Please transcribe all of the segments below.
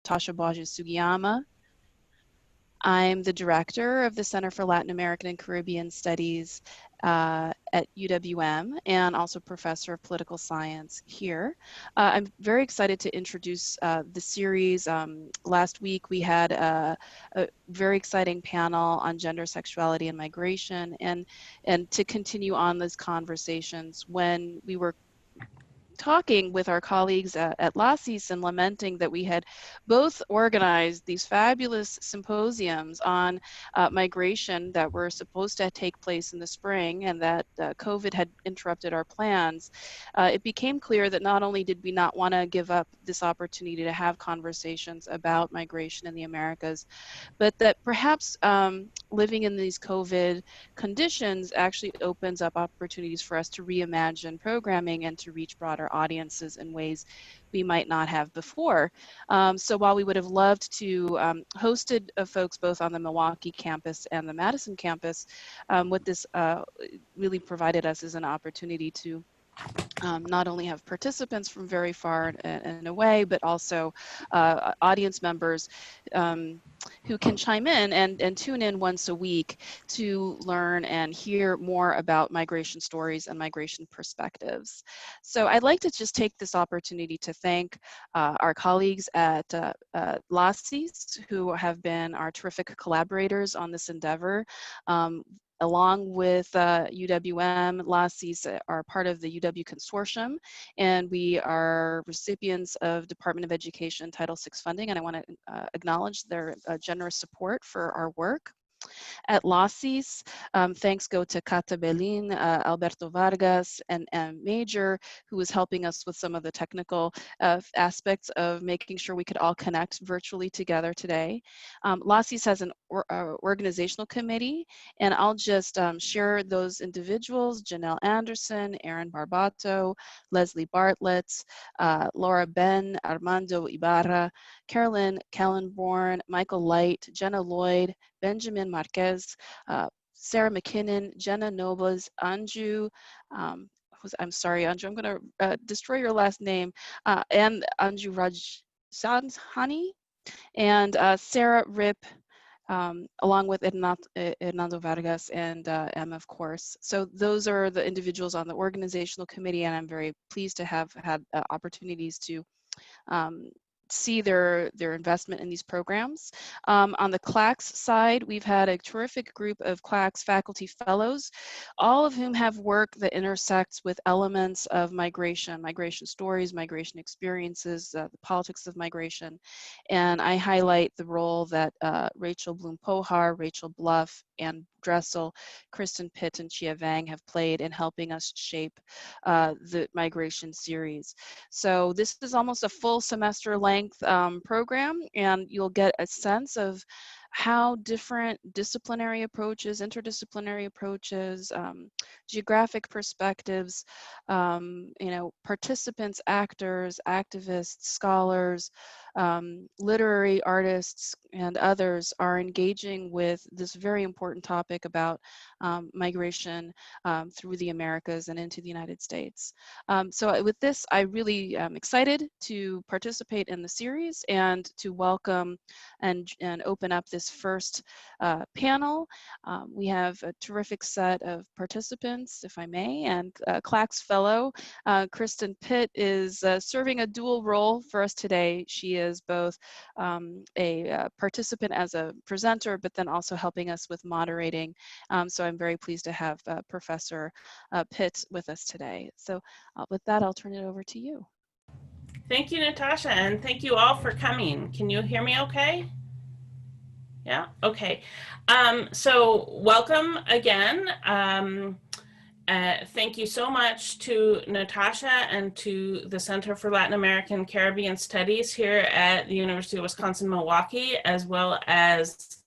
Natasha Borges-Sugiyama. I'm the director of the Center for Latin American and Caribbean Studies at UWM and also professor of political science here. I'm very excited to introduce the series. Last week we had a very exciting panel on gender, sexuality, and migration, and to continue on those conversations when we were talking with our colleagues at LACS and lamenting that we had both organized these fabulous symposiums on migration that were supposed to take place in the spring, and that COVID had interrupted our plans. It became clear that not only did we not want to give up this opportunity to have conversations about migration in the Americas, but that perhaps living in these COVID conditions actually opens up opportunities for us to reimagine programming and to reach broader audiences in ways we might not have before. So while we would have loved to hosted folks both on the Milwaukee campus and the Madison campus, what this really provided us is an opportunity to not only have participants from very far and away, but also audience members who can chime in and tune in once a week to learn and hear more about migration stories and migration perspectives. So I'd like to just take this opportunity to thank our colleagues at LACS, who have been our terrific collaborators on this endeavor. Along with UWM, LACS are part of the UW Consortium, and we are recipients of Department of Education Title VI funding, and I want to acknowledge their generous support for our work. At LACS, thanks go to Cata Belin, Alberto Vargas, and Major, who was helping us with some of the technical aspects of making sure we could all connect virtually together today. LACS has an organizational committee, and I'll just share those individuals: Janelle Anderson, Aaron Barbato, Leslie Bartlett, Laura Ben, Armando Ibarra, Carolyn Kellenborn, Michael Light, Jenna Lloyd, Benjamin Marquez, Sarah McKinnon, Jenna Nobles, Anju, I'm sorry, Anju, I'm going to destroy your last name, and Anju Rajsanhani, and Sarah Rip, along with Hernando Vargas and Emma, of course. So those are the individuals on the organizational committee, and I'm very pleased to have had opportunities to see their investment in these programs. On the CLACS side, we've had a terrific group of CLACS faculty fellows, all of whom have work that intersects with elements of migration stories, migration experiences, the politics of migration. And I highlight the role that Rachel Bloom-Pohar, Rachel Bluff, Ann Dressel, Kristin, Pitt, and Chia Vang have played in helping us shape the migration series. So this is almost a full semester length program, and you'll get a sense of how different disciplinary approaches, interdisciplinary approaches, geographic perspectives, participants, actors, activists, scholars, literary artists, and others are engaging with this very important topic about migration through the Americas and into the United States. So with this, I really am excited to participate in the series and to welcome and open up this first panel. We have a terrific set of participants, if I may, and CLACS fellow Kristin Pitt is serving a dual role for us today. She is both a participant as a presenter, but then also helping us with moderating. So I'm very pleased to have Professor Pitt with us today. So with that, I'll turn it over to you. Thank you, Natasha, and thank you all for coming. Can you hear me okay? Yeah, okay. So welcome again. Thank you so much to Natasha and to the Center for Latin American Caribbean Studies here at the University of Wisconsin-Milwaukee, as well as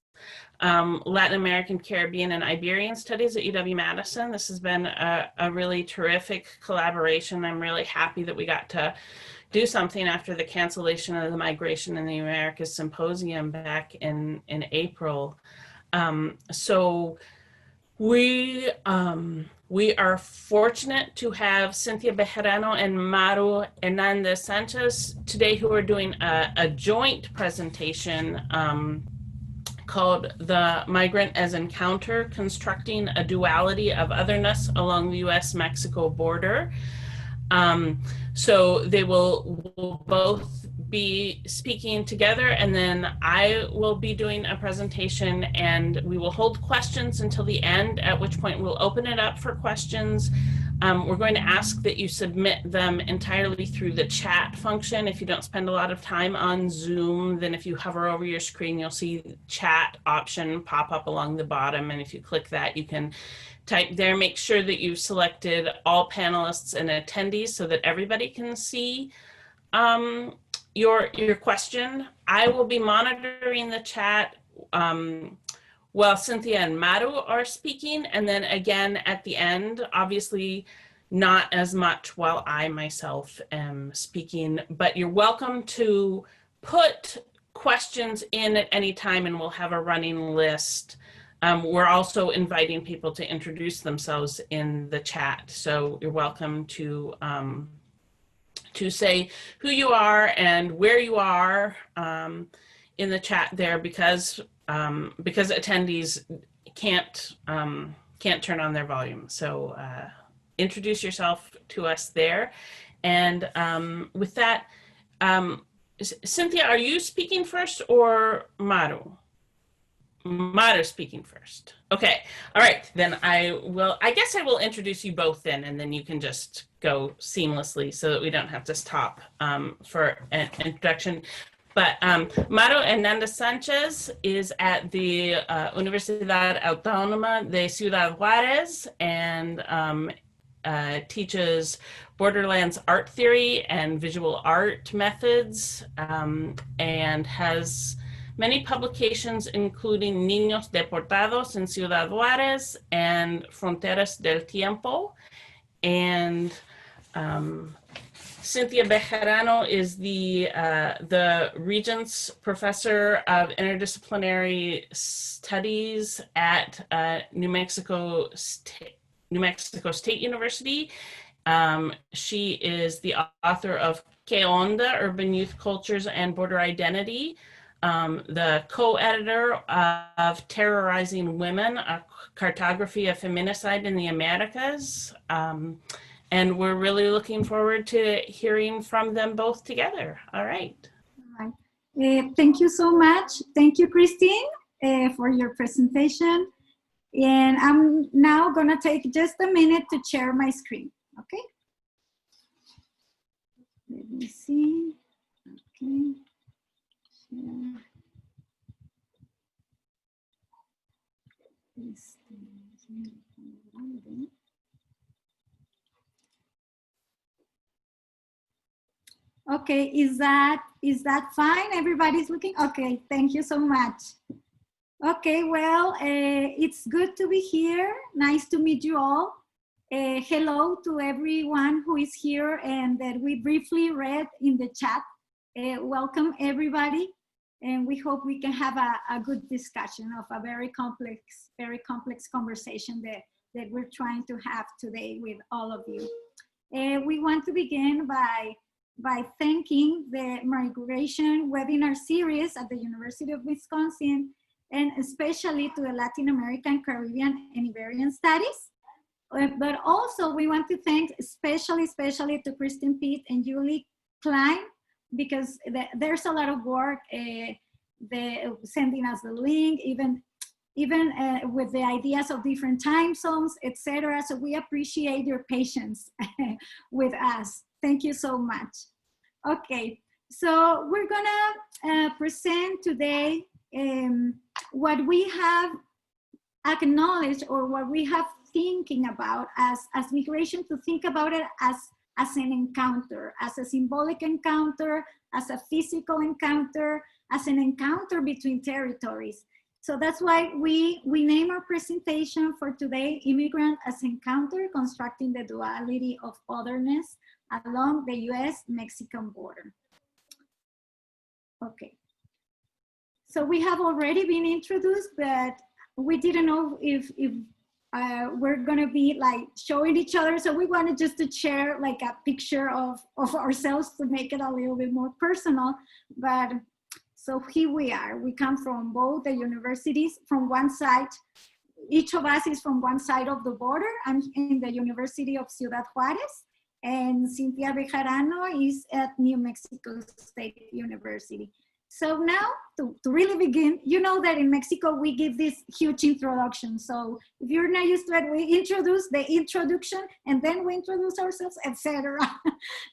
Latin American, Caribbean, and Iberian Studies at UW-Madison. This has been a really terrific collaboration. I'm really happy that we got to do something after the cancellation of the Migration in the Americas Symposium back in April. So We are fortunate to have Cynthia Bejarano and Maru Hernández Sánchez today, who are doing a joint presentation called The Migrant as Encounter, Constructing a Duality of Otherness Along the U.S. Mexico Border. So they will both be speaking together, and then I will be doing a presentation, and we will hold questions until the end, at which point we'll open it up for questions. We're going to ask that you submit them entirely through the chat function. If you don't spend a lot of time on Zoom, then if you hover over your screen, you'll see the chat option pop up along the bottom, and if you click that, you can type there. Make sure that you've selected all panelists and attendees so that everybody can see your question. I will be monitoring the chat while Cynthia and Maru are speaking, and then again at the end, obviously not as much while I myself am speaking, but you're welcome to put questions in at any time, and we'll have a running list. We're also inviting people to introduce themselves in the chat, so you're welcome to say who you are and where you are in the chat there, because attendees can't turn on their volume. So introduce yourself to us there. And with that, Cynthia, are you speaking first or Maru? Maru speaking first. Okay. All right. Then I guess I will introduce you both then, and then you can just go seamlessly so that we don't have to stop for an introduction. But Maru Hernández Sánchez is at the Universidad Autónoma de Ciudad Juárez and teaches Borderlands art theory and visual art methods, and has many publications, including Niños Deportados en Ciudad Juárez and Fronteras del Tiempo. And Cynthia Bejarano is the Regents Professor of Interdisciplinary Studies at New Mexico State University. She is the author of Que Onda? Urban Youth Cultures and Border Identity, the co-editor of Terrorizing Women, a cartography of feminicide in the Americas. And we're really looking forward to hearing from them both together. All right. All right. Thank you so much. Thank you, Kristin, for your presentation. And I'm now going to take just a minute to share my screen. Okay. Let me see. Okay. Share. Okay, is that fine? Everybody's looking? Okay, thank you so much. Okay, well, it's good to be here. Nice to meet you all. Hello to everyone who is here and that we briefly read in the chat. Welcome everybody, and we hope we can have a good discussion of a very complex conversation that we're trying to have today with all of you. We want to begin by thanking the Migration webinar series at the University of Wisconsin, and especially to the Latin American, Caribbean, and Iberian Studies. But also we want to thank especially to Kristin Pitt and Julie Klein, because there's a lot of work sending us the link, even with the ideas of different time zones, etc. So we appreciate your patience with us. Thank you so much. Okay, so we're gonna present today what we have acknowledged, or what we have thinking about as migration, to think about it as an encounter, as a symbolic encounter, as a physical encounter, as an encounter between territories. So that's why we name our presentation for today, Immigrant as Encounter, Constructing the Duality of Otherness Along the U.S. Mexican Border. Okay. So we have already been introduced, but we didn't know if we're gonna be like showing each other. So we wanted just to share like a picture of ourselves to make it a little bit more personal. But so here we are. We come from both the universities. From one side, each of us is from one side of the border. I'm in the University of Ciudad Juárez, and Cynthia Bejarano is at New Mexico State University. So now, to really begin, you know that in Mexico, we give this huge introduction. So if you're not used to it, we introduce the introduction, and then we introduce ourselves, etc.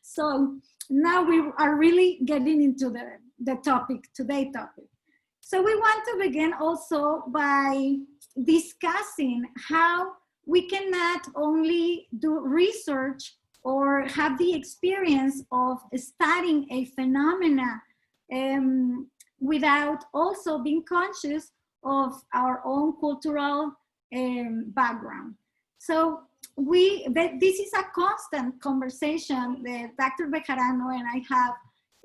So now we are really getting into the topic, today's topic. So we want to begin also by discussing how we can not only do research or have the experience of studying a phenomena without also being conscious of our own cultural background. So this is a constant conversation that Dr. Bejarano and I have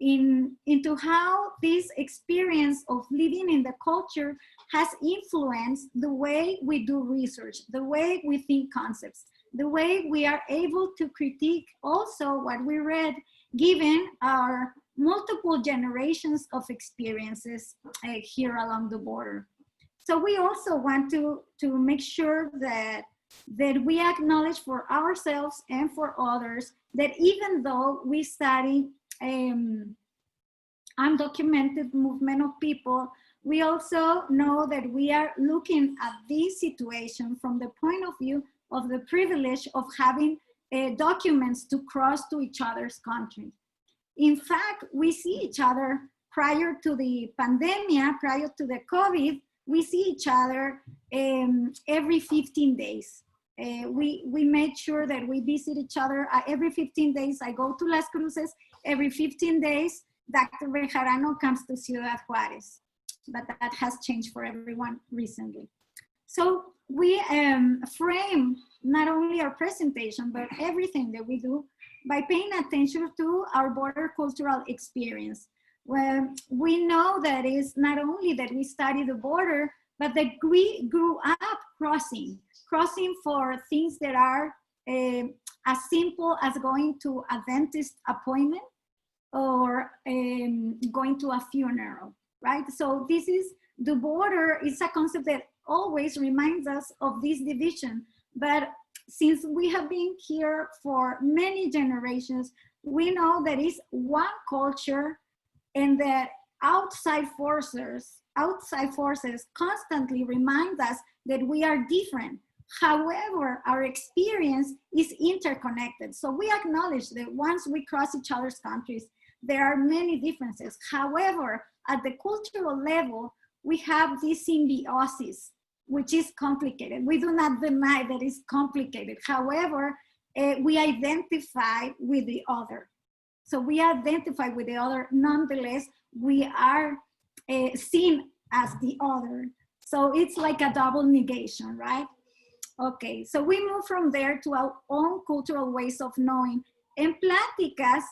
into how this experience of living in the culture has influenced the way we do research, the way we think concepts, the way we are able to critique also what we read, given our multiple generations of experiences here along the border. So we also want to make sure that we acknowledge for ourselves and for others that even though we study undocumented movement of people, we also know that we are looking at this situation from the point of view of the privilege of having documents to cross to each other's countries. In fact, we see each other prior to the pandemic, prior to the COVID, we see each other every 15 days. We made sure that we visit each other every 15 days. I go to Las Cruces every 15 days. Dr. Bejarano comes to Ciudad Juárez, but that has changed for everyone recently. So we frame not only our presentation, but everything that we do by paying attention to our border cultural experience. Well, we know that it's not only that we study the border, but that we grew up crossing for things that are as simple as going to a dentist appointment or going to a funeral, right? So this is, the border is a concept that always reminds us of this division. But since we have been here for many generations, we know that it's one culture, and that outside forces constantly remind us that we are different. However, our experience is interconnected. So we acknowledge that once we cross each other's countries, there are many differences. However, at the cultural level, we have this symbiosis, which is complicated. We do not deny that it's complicated. However, we identify with the other. So we identify with the other. Nonetheless, we are seen as the other. So it's like a double negation, right? Okay, so we move from there to our own cultural ways of knowing. And Platicas,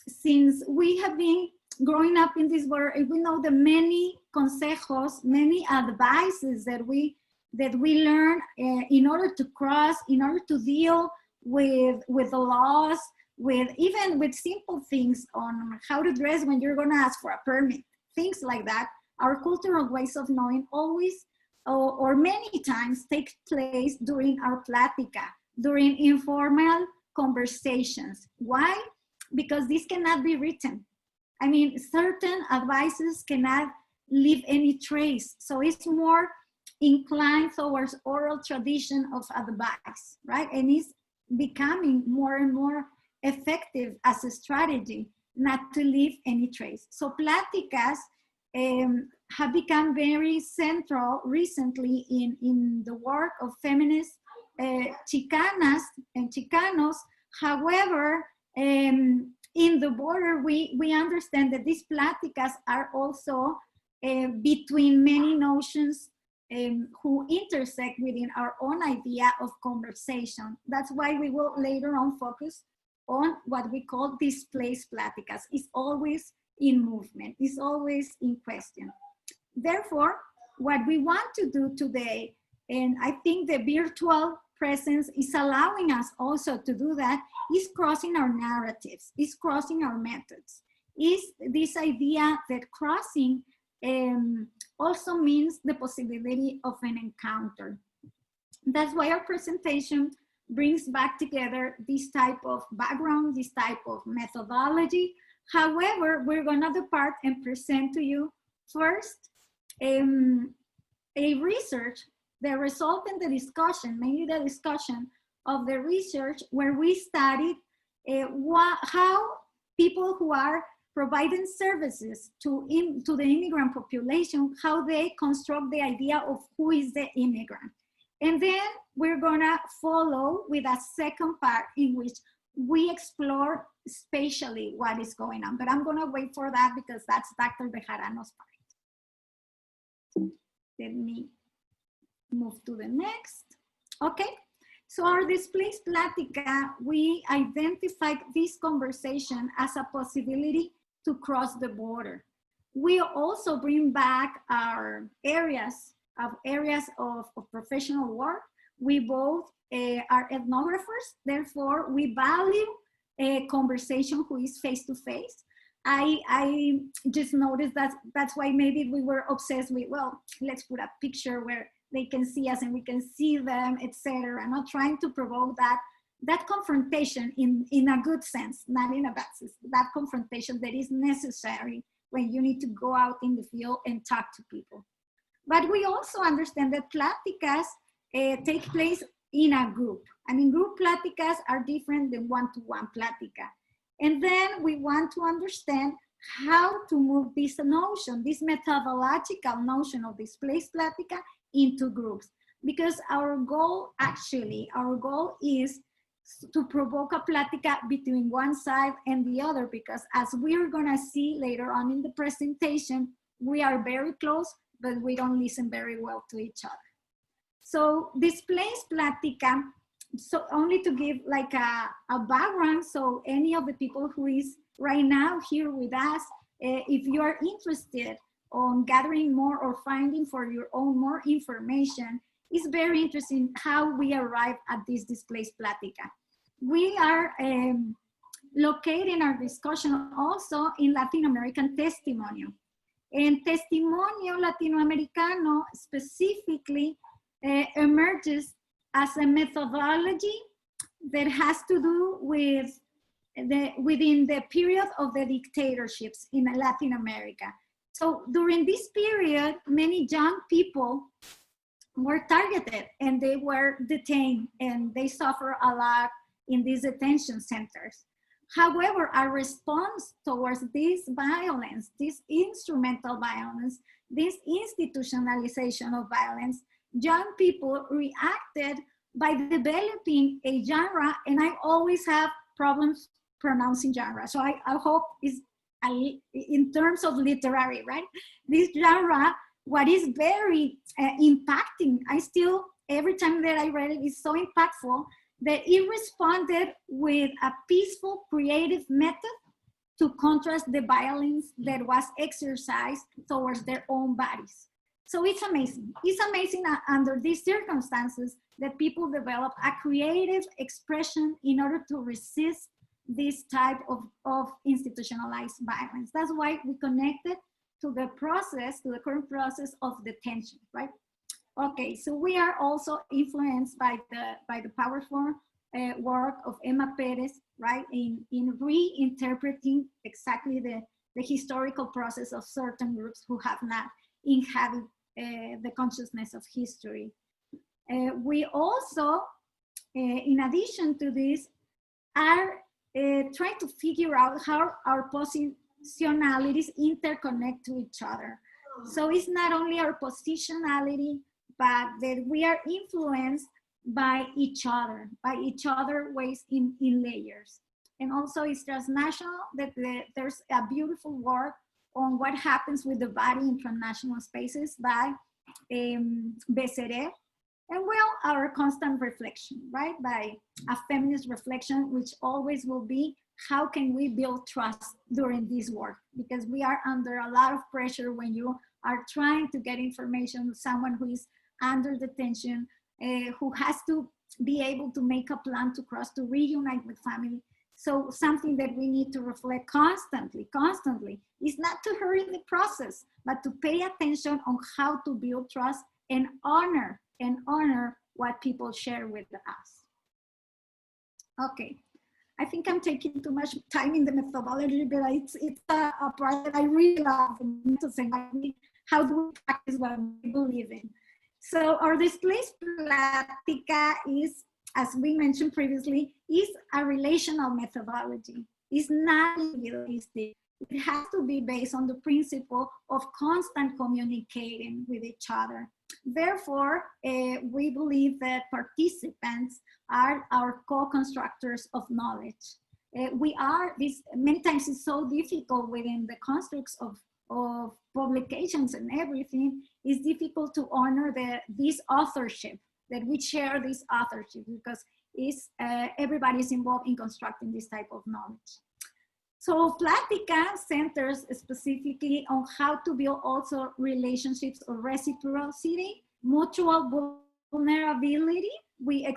since we have been growing up in this world, we know the many consejos, many advices that we learn in order to cross, in order to deal with the laws, even with simple things on how to dress when you're gonna ask for a permit, things like that. Our cultural ways of knowing always, or many times, take place during our Platica, during informal conversations. Why? Because this cannot be written. I mean, certain advices cannot leave any trace. So it's more inclined towards oral tradition of advice, right? And it's becoming more and more effective as a strategy not to leave any trace. So Platicas have become very central recently in the work of feminist Chicanas and Chicanos. However, in the border, we understand that these Platicas are also between many notions who intersect within our own idea of conversation. That's why we will later on focus on what we call displaced Platicas. It's always in movement, it's always in question. Therefore, what we want to do today and I think the virtual presence is allowing us also to do that, is crossing our narratives, is crossing our methods, is this idea that crossing also means the possibility of an encounter. That's why our presentation brings back together this type of background, this type of methodology. However, we're gonna depart and present to you first a research, the result and the discussion, mainly the discussion of the research where we studied how people who are providing services to the immigrant population, how they construct the idea of who is the immigrant. And then we're gonna follow with a second part in which we explore spatially what is going on. But I'm gonna wait for that because that's Dr. Bejarano's part. Let me move to the next. Okay, so our displays Platica, we identified this conversation as a possibility to cross the border. We also bring back our areas of professional work. We both are ethnographers, therefore we value a conversation who is face-to-face. I just noticed that that's why maybe we were obsessed with, well, let's put a picture where they can see us and we can see them, etc. Not trying to provoke that confrontation in a good sense, not in a bad sense, that confrontation that is necessary when you need to go out in the field and talk to people. But we also understand that Platicas take place in a group. I mean, group Platicas are different than one-to-one Platica. And then we want to understand how to move this notion, this methodological notion of displaced Platica into groups. Because our goal is to provoke a Platica between one side and the other, because as we're gonna see later on in the presentation, we are very close, but we don't listen very well to each other. So displaced Platica, so only to give like a background, so any of the people who is right now here with us, if you are interested on gathering more or finding for your own more information, it's very interesting how we arrive at this displaced Platica. We are locating our discussion also in Latin American testimonial. And Testimonio Latinoamericano specifically emerges as a methodology that has to do with within the period of the dictatorships in Latin America. So during this period, many young people were targeted and they were detained and they suffer a lot in these detention centers. However, our response towards this violence, this instrumental violence, this institutionalization of violence, young people reacted by developing a genre, and I always have problems pronouncing genre. So I hope is in terms of literary, right? This genre, what is very impacting, I still, every time that I read it, is so impactful that it responded with a peaceful, creative method to contrast the violence that was exercised towards their own bodies. So it's amazing. It's amazing under these circumstances that people develop a creative expression in order to resist this type of institutionalized violence. That's why we connected to the process, to the current process of detention, right? Okay, so we are also influenced by the powerful work of Emma Perez, right? In reinterpreting exactly the historical process of certain groups who have not inhabited the consciousness of history. We also, in addition to this, are trying to figure out how our positionalities interconnect to each other. So it's not only our positionality, but that we are influenced by each other ways in layers. And also it's transnational, that there's a beautiful work on what happens with the body in transnational spaces by Becerril. And well, our constant reflection, right? By a feminist reflection, which always will be, how can we build trust during this work? Because we are under a lot of pressure when you are trying to get information, someone who is under detention, who has to be able to make a plan to cross, to reunite with family. So something that we need to reflect constantly is not to hurry the process, but to pay attention on how to build trust and honor what people share with us. Okay, I think I'm taking too much time in the methodology, but it's a part that I really love to say, how do we practice what we believe in? So our displaced Platica is, as we mentioned previously, is a relational methodology. It's not individualistic. It has to be based on the principle of constant communicating with each other. Therefore, we believe that participants are our co-constructors of knowledge. Many times it's so difficult within the constructs of publications and everything. It's difficult to honor this authorship, that we share this authorship, because everybody's involved in constructing this type of knowledge. So Platica centers specifically on how to build also relationships of reciprocity, mutual vulnerability. We are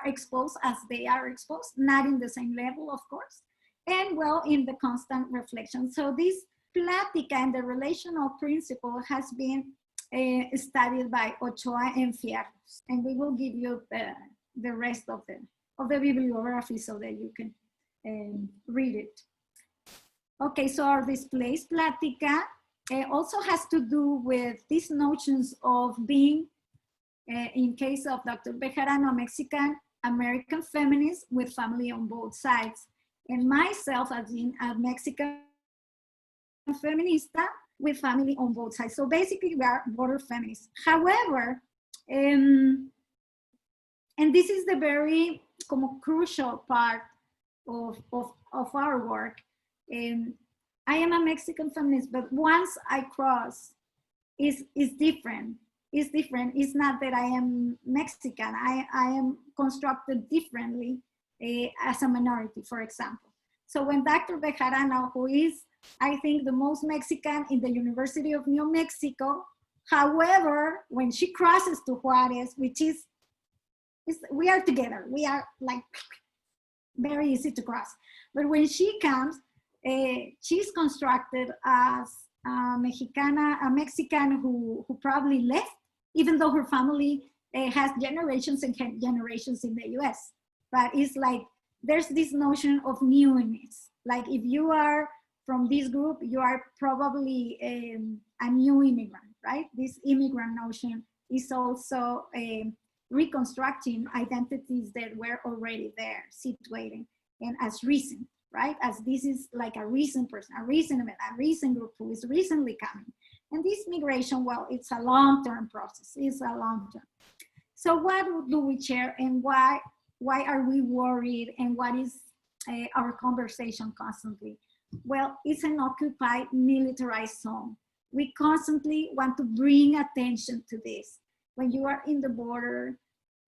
exposed as they are exposed, not in the same level, of course, and well, in the constant reflection. So this Platica and the relational principle has been studied by Ochoa and Fierros, and we will give you the rest of the bibliography so that you can read it. Okay, so our displaced Platica also has to do with these notions of being, in case of Dr. Bejarano, a Mexican American feminist with family on both sides, and myself as being a Mexican feminista with family on both sides. So basically we are border feminists. However, and this is the very crucial part of our work. I am a Mexican feminist, but once I cross, is different. It's different. It's not that I am Mexican. I am constructed differently as a minority, for example. So when Dr. Bejarano, who is, I think, the most Mexican in the University of New Mexico, however, when she crosses to Juárez, which is we are together. We are like very easy to cross. But when she comes, she's constructed as a Mexican who probably left, even though her family has generations and generations in the US. But it's like, there's this notion of newness. Like if you are from this group, you are probably a new immigrant, right? This immigrant notion is also reconstructing identities that were already there, situated, and as recent, right? As this is like a recent person, a recent event, a recent group who is recently coming. And this migration, well, it's a long-term process. It's a long-term. So what do we share, and why are we worried, and what is our conversation constantly? Well, it's an occupied, militarized zone. We constantly want to bring attention to this. When you are in the border,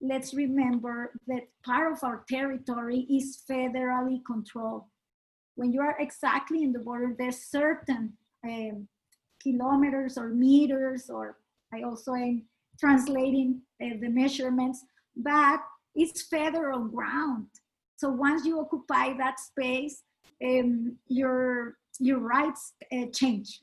let's remember that part of our territory is federally controlled. When you are exactly in the border, there's certain kilometers or meters, or I also am translating the measurements, but it's federal ground. So once you occupy that space, your rights change.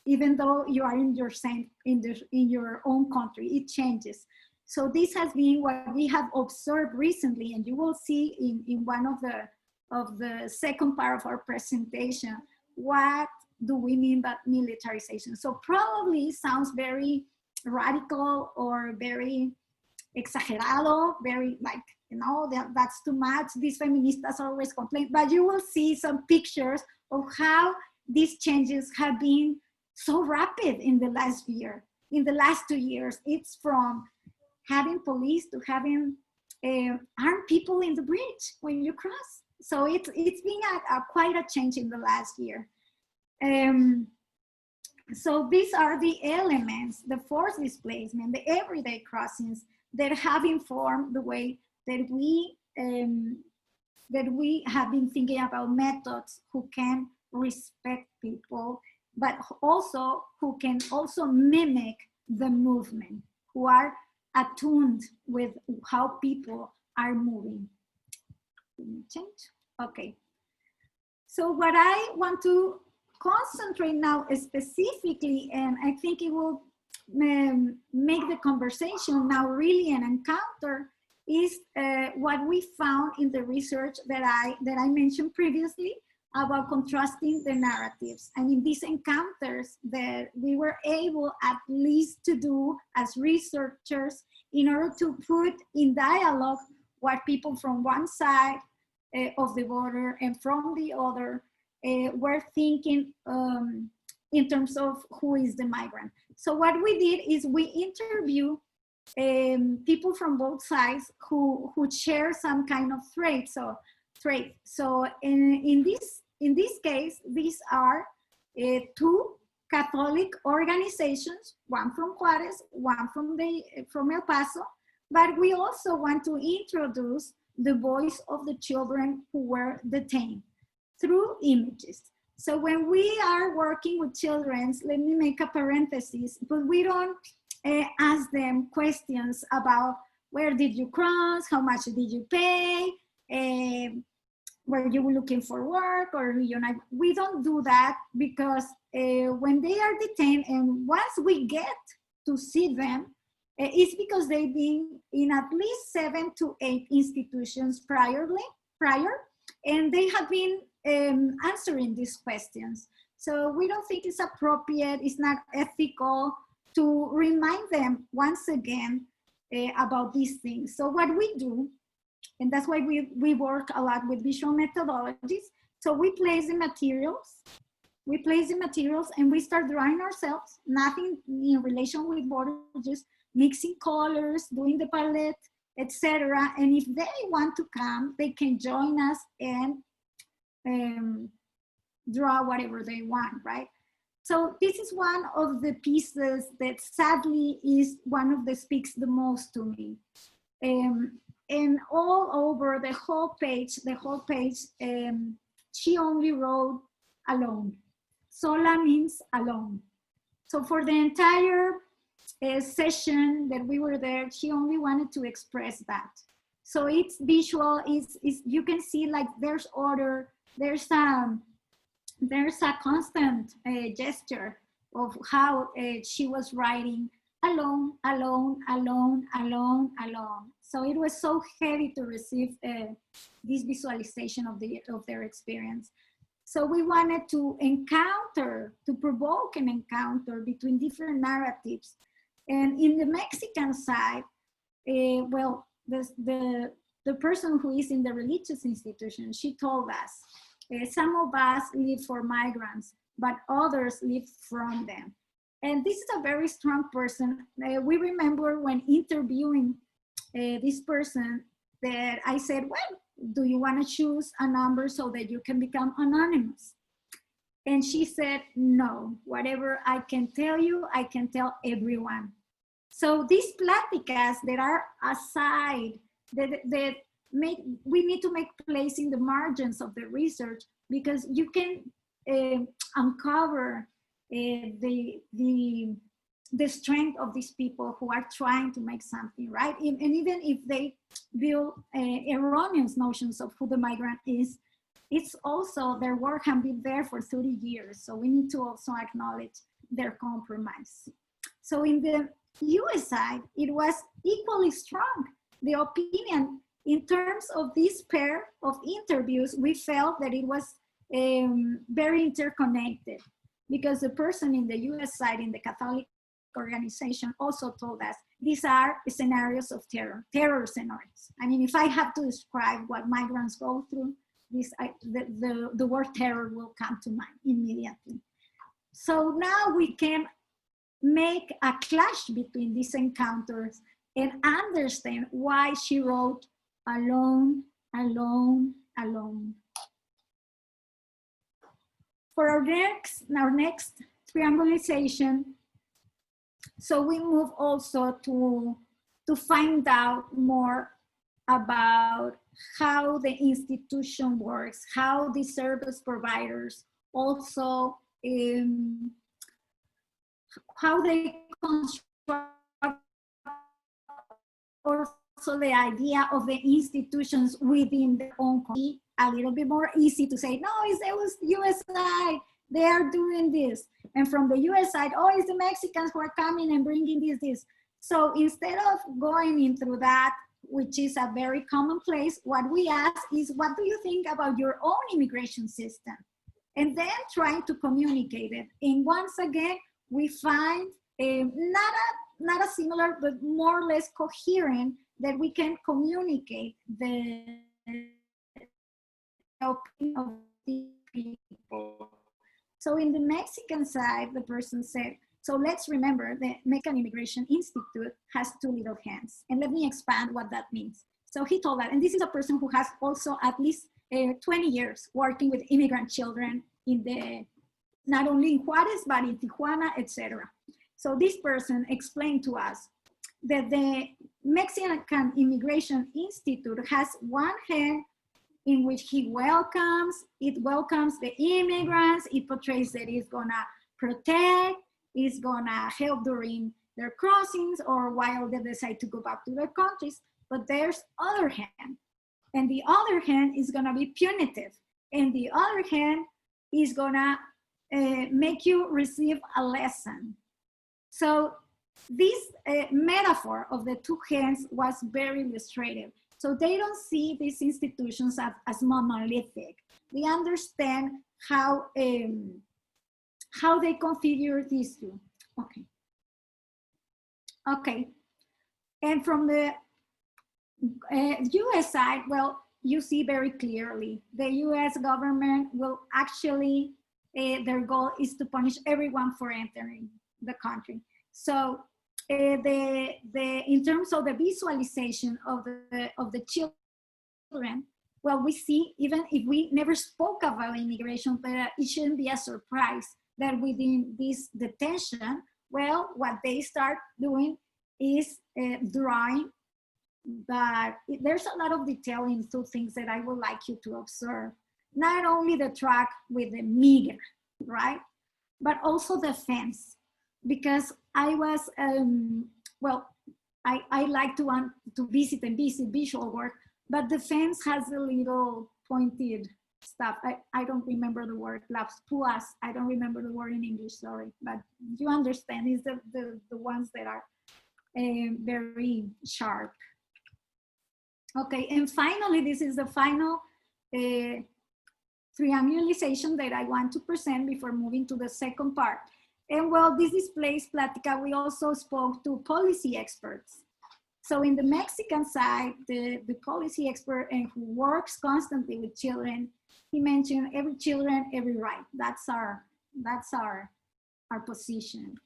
Even though you are in your own country, it changes. So this has been what we have observed recently, and you will see in one of the second part of our presentation, what do we mean by militarization? So probably sounds very radical or very exagerado, very like, you know, that's too much. These feministas always complain, but you will see some pictures of how these changes have been so rapid in the last year. In the last 2 years, it's from having police to having armed people in the bridge when you cross. So it's been quite a change in the last year. So these are the elements, the forced displacement, the everyday crossings that have informed the way that we have been thinking about methods who can respect people, but also who can also mimic the movement, who are attuned with how people are moving. Let me change. Okay. So what I want to concentrate now specifically, and I think it will make the conversation now really an encounter, is what we found in the research that I mentioned previously about contrasting the narratives. And in these encounters that we were able at least to do as researchers in order to put in dialogue what people from one side of the border and from the other were thinking in terms of who is the migrant. So what we did is we interviewed people from both sides who share some kind of trait. So in this case, these are two Catholic organizations, one from Juárez, one from El Paso, but we also want to introduce the voice of the children who were detained through images. So when we are working with children, let me make a parenthesis, but we don't ask them questions about where did you cross, how much did you pay, were you looking for work, or we don't do that, because when they are detained, and once we get to see them, it's because they've been in at least 7 to 8 institutions prior, and they have been answering these questions. So we don't think it's appropriate, it's not ethical to remind them once again about these things. So what we do, and that's why we work a lot with visual methodologies, so we place the materials, and we start drawing ourselves, nothing in relation with border, just mixing colors, doing the palette, etc. And if they want to come, they can join us and draw whatever they want, right? So this is one of the pieces that sadly is one of the speaks the most to me. And all over the whole page, she only wrote alone. Sola means alone. So for the entire session that we were there, she only wanted to express that. So it's visual, you can see like there's order, there's a constant gesture of how she was writing alone, alone, alone, alone, alone. So it was so heavy to receive this visualization of their experience. So we wanted to provoke an encounter between different narratives. And in the Mexican side, well, the person who is in the religious institution, she told us, some of us live for migrants, but others live from them. And this is a very strong person. We remember when interviewing this person that I said, well, do you want to choose a number so that you can become anonymous? And she said, no, whatever I can tell you, I can tell everyone. So these platicas that are aside, that we need to make place in the margins of the research, because you can uncover the strength of these people who are trying to make something, right? And even if they build erroneous notions of who the migrant is, it's also their work has been there for 30 years. So we need to also acknowledge their compromise. So in the US side, it was equally strong. The opinion in terms of this pair of interviews, we felt that it was very interconnected, because the person in the US side, in the Catholic organization, also told us these are scenarios of terror scenarios. I mean, if I have to describe what migrants go through, the word terror will come to mind immediately. So now we can make a clash between these encounters and understand why she wrote alone, alone, alone. For our next triangulation, so we move also to find out more about how the institution works, how the service providers also, how they construct also the idea of the institutions within their own country a little bit more easy to say, no, it was U.S. side, they are doing this. And from the U.S. side, oh, it's the Mexicans who are coming and bringing this. So instead of going into that, which is a very commonplace, what we ask is, what do you think about your own immigration system? And then trying to communicate it. And once again, we find not a similar, but more or less coherent, that we can communicate the opinion of the people. So in the Mexican side, the person said, so let's remember the Mexican Immigration Institute has two little hands. And let me expand what that means. So he told that, and this is a person who has also at least 20 years working with immigrant children in the, not only in Juárez, but in Tijuana, etc. So this person explained to us that the Mexican Immigration Institute has one hand in which it welcomes the immigrants, it portrays that it's gonna protect, it's gonna help during their crossings or while they decide to go back to their countries, but there's other hand. And the other hand is gonna be punitive. And the other hand is gonna make you receive a lesson. So this metaphor of the two hands was very illustrative. So they don't see these institutions as monolithic. They understand how they configure these two. Okay. And from the US side, well, you see very clearly, the US government will actually, their goal is to punish everyone for entering the country. So in terms of the visualization of the children, well, we see, even if we never spoke about immigration, but it shouldn't be a surprise that within this detention, well, what they start doing is drawing, but there's a lot of detail in two things that I would like you to observe. Not only the track with the migrant, right? But also the fence. Because I was, I like to visit visual work, but the fence has a little pointed stuff. I don't remember the word, plus, I don't remember the word in English, sorry, but you understand, it's the ones that are very sharp. Okay, and finally, this is the final triangulation that I want to present before moving to the second part. And well, this displays Platica. We also spoke to policy experts. So in the Mexican side, the policy expert and who works constantly with children, he mentioned every children, every right. That's our position.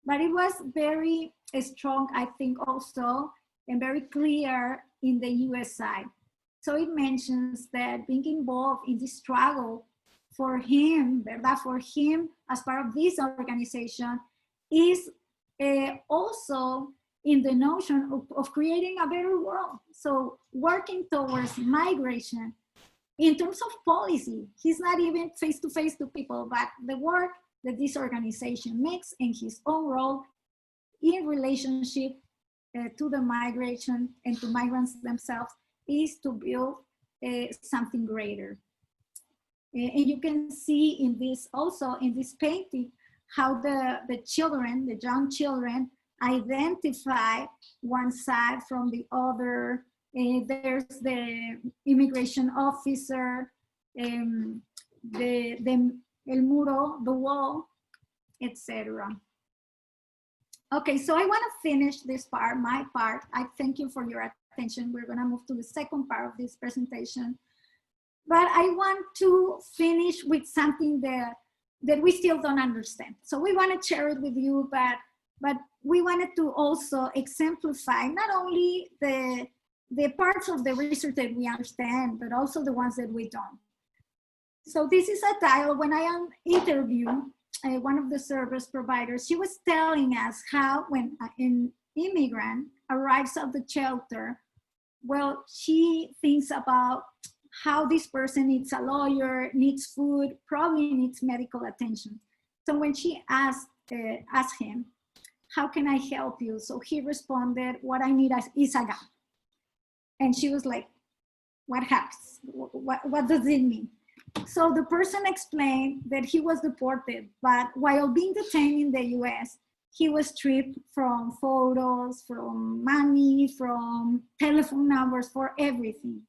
But it was very strong, I think also, and very clear in the US side. So it mentions that being involved in this struggle for him, ¿verdad? For him as part of this organization is also in the notion of creating a better world. So working towards migration in terms of policy, he's not even face-to-face to people, but the work that this organization makes and his own role in relationship to the migration and to migrants themselves is to build something greater. And you can see in this, also in this painting, how the children, the young children, identify one side from the other. There's the immigration officer, el muro, the wall, etc. Okay, so I want to finish this part, my part. I thank you for your attention. We're gonna move to the second part of this presentation. But I want to finish with something that we still don't understand. So we want to share it with you, but we wanted to also exemplify not only the parts of the research that we understand, but also the ones that we don't. So this is a dialogue. When I interviewed one of the service providers, she was telling us how when an immigrant arrives at the shelter, well, she thinks about how this person needs a lawyer, needs food, probably needs medical attention. So when she asked him, how can I help you? So he responded, what I need is a gun. And she was like, what happens? What does it mean? So the person explained that he was deported, but while being detained in the US, he was stripped from photos, from money, from telephone numbers, for everything.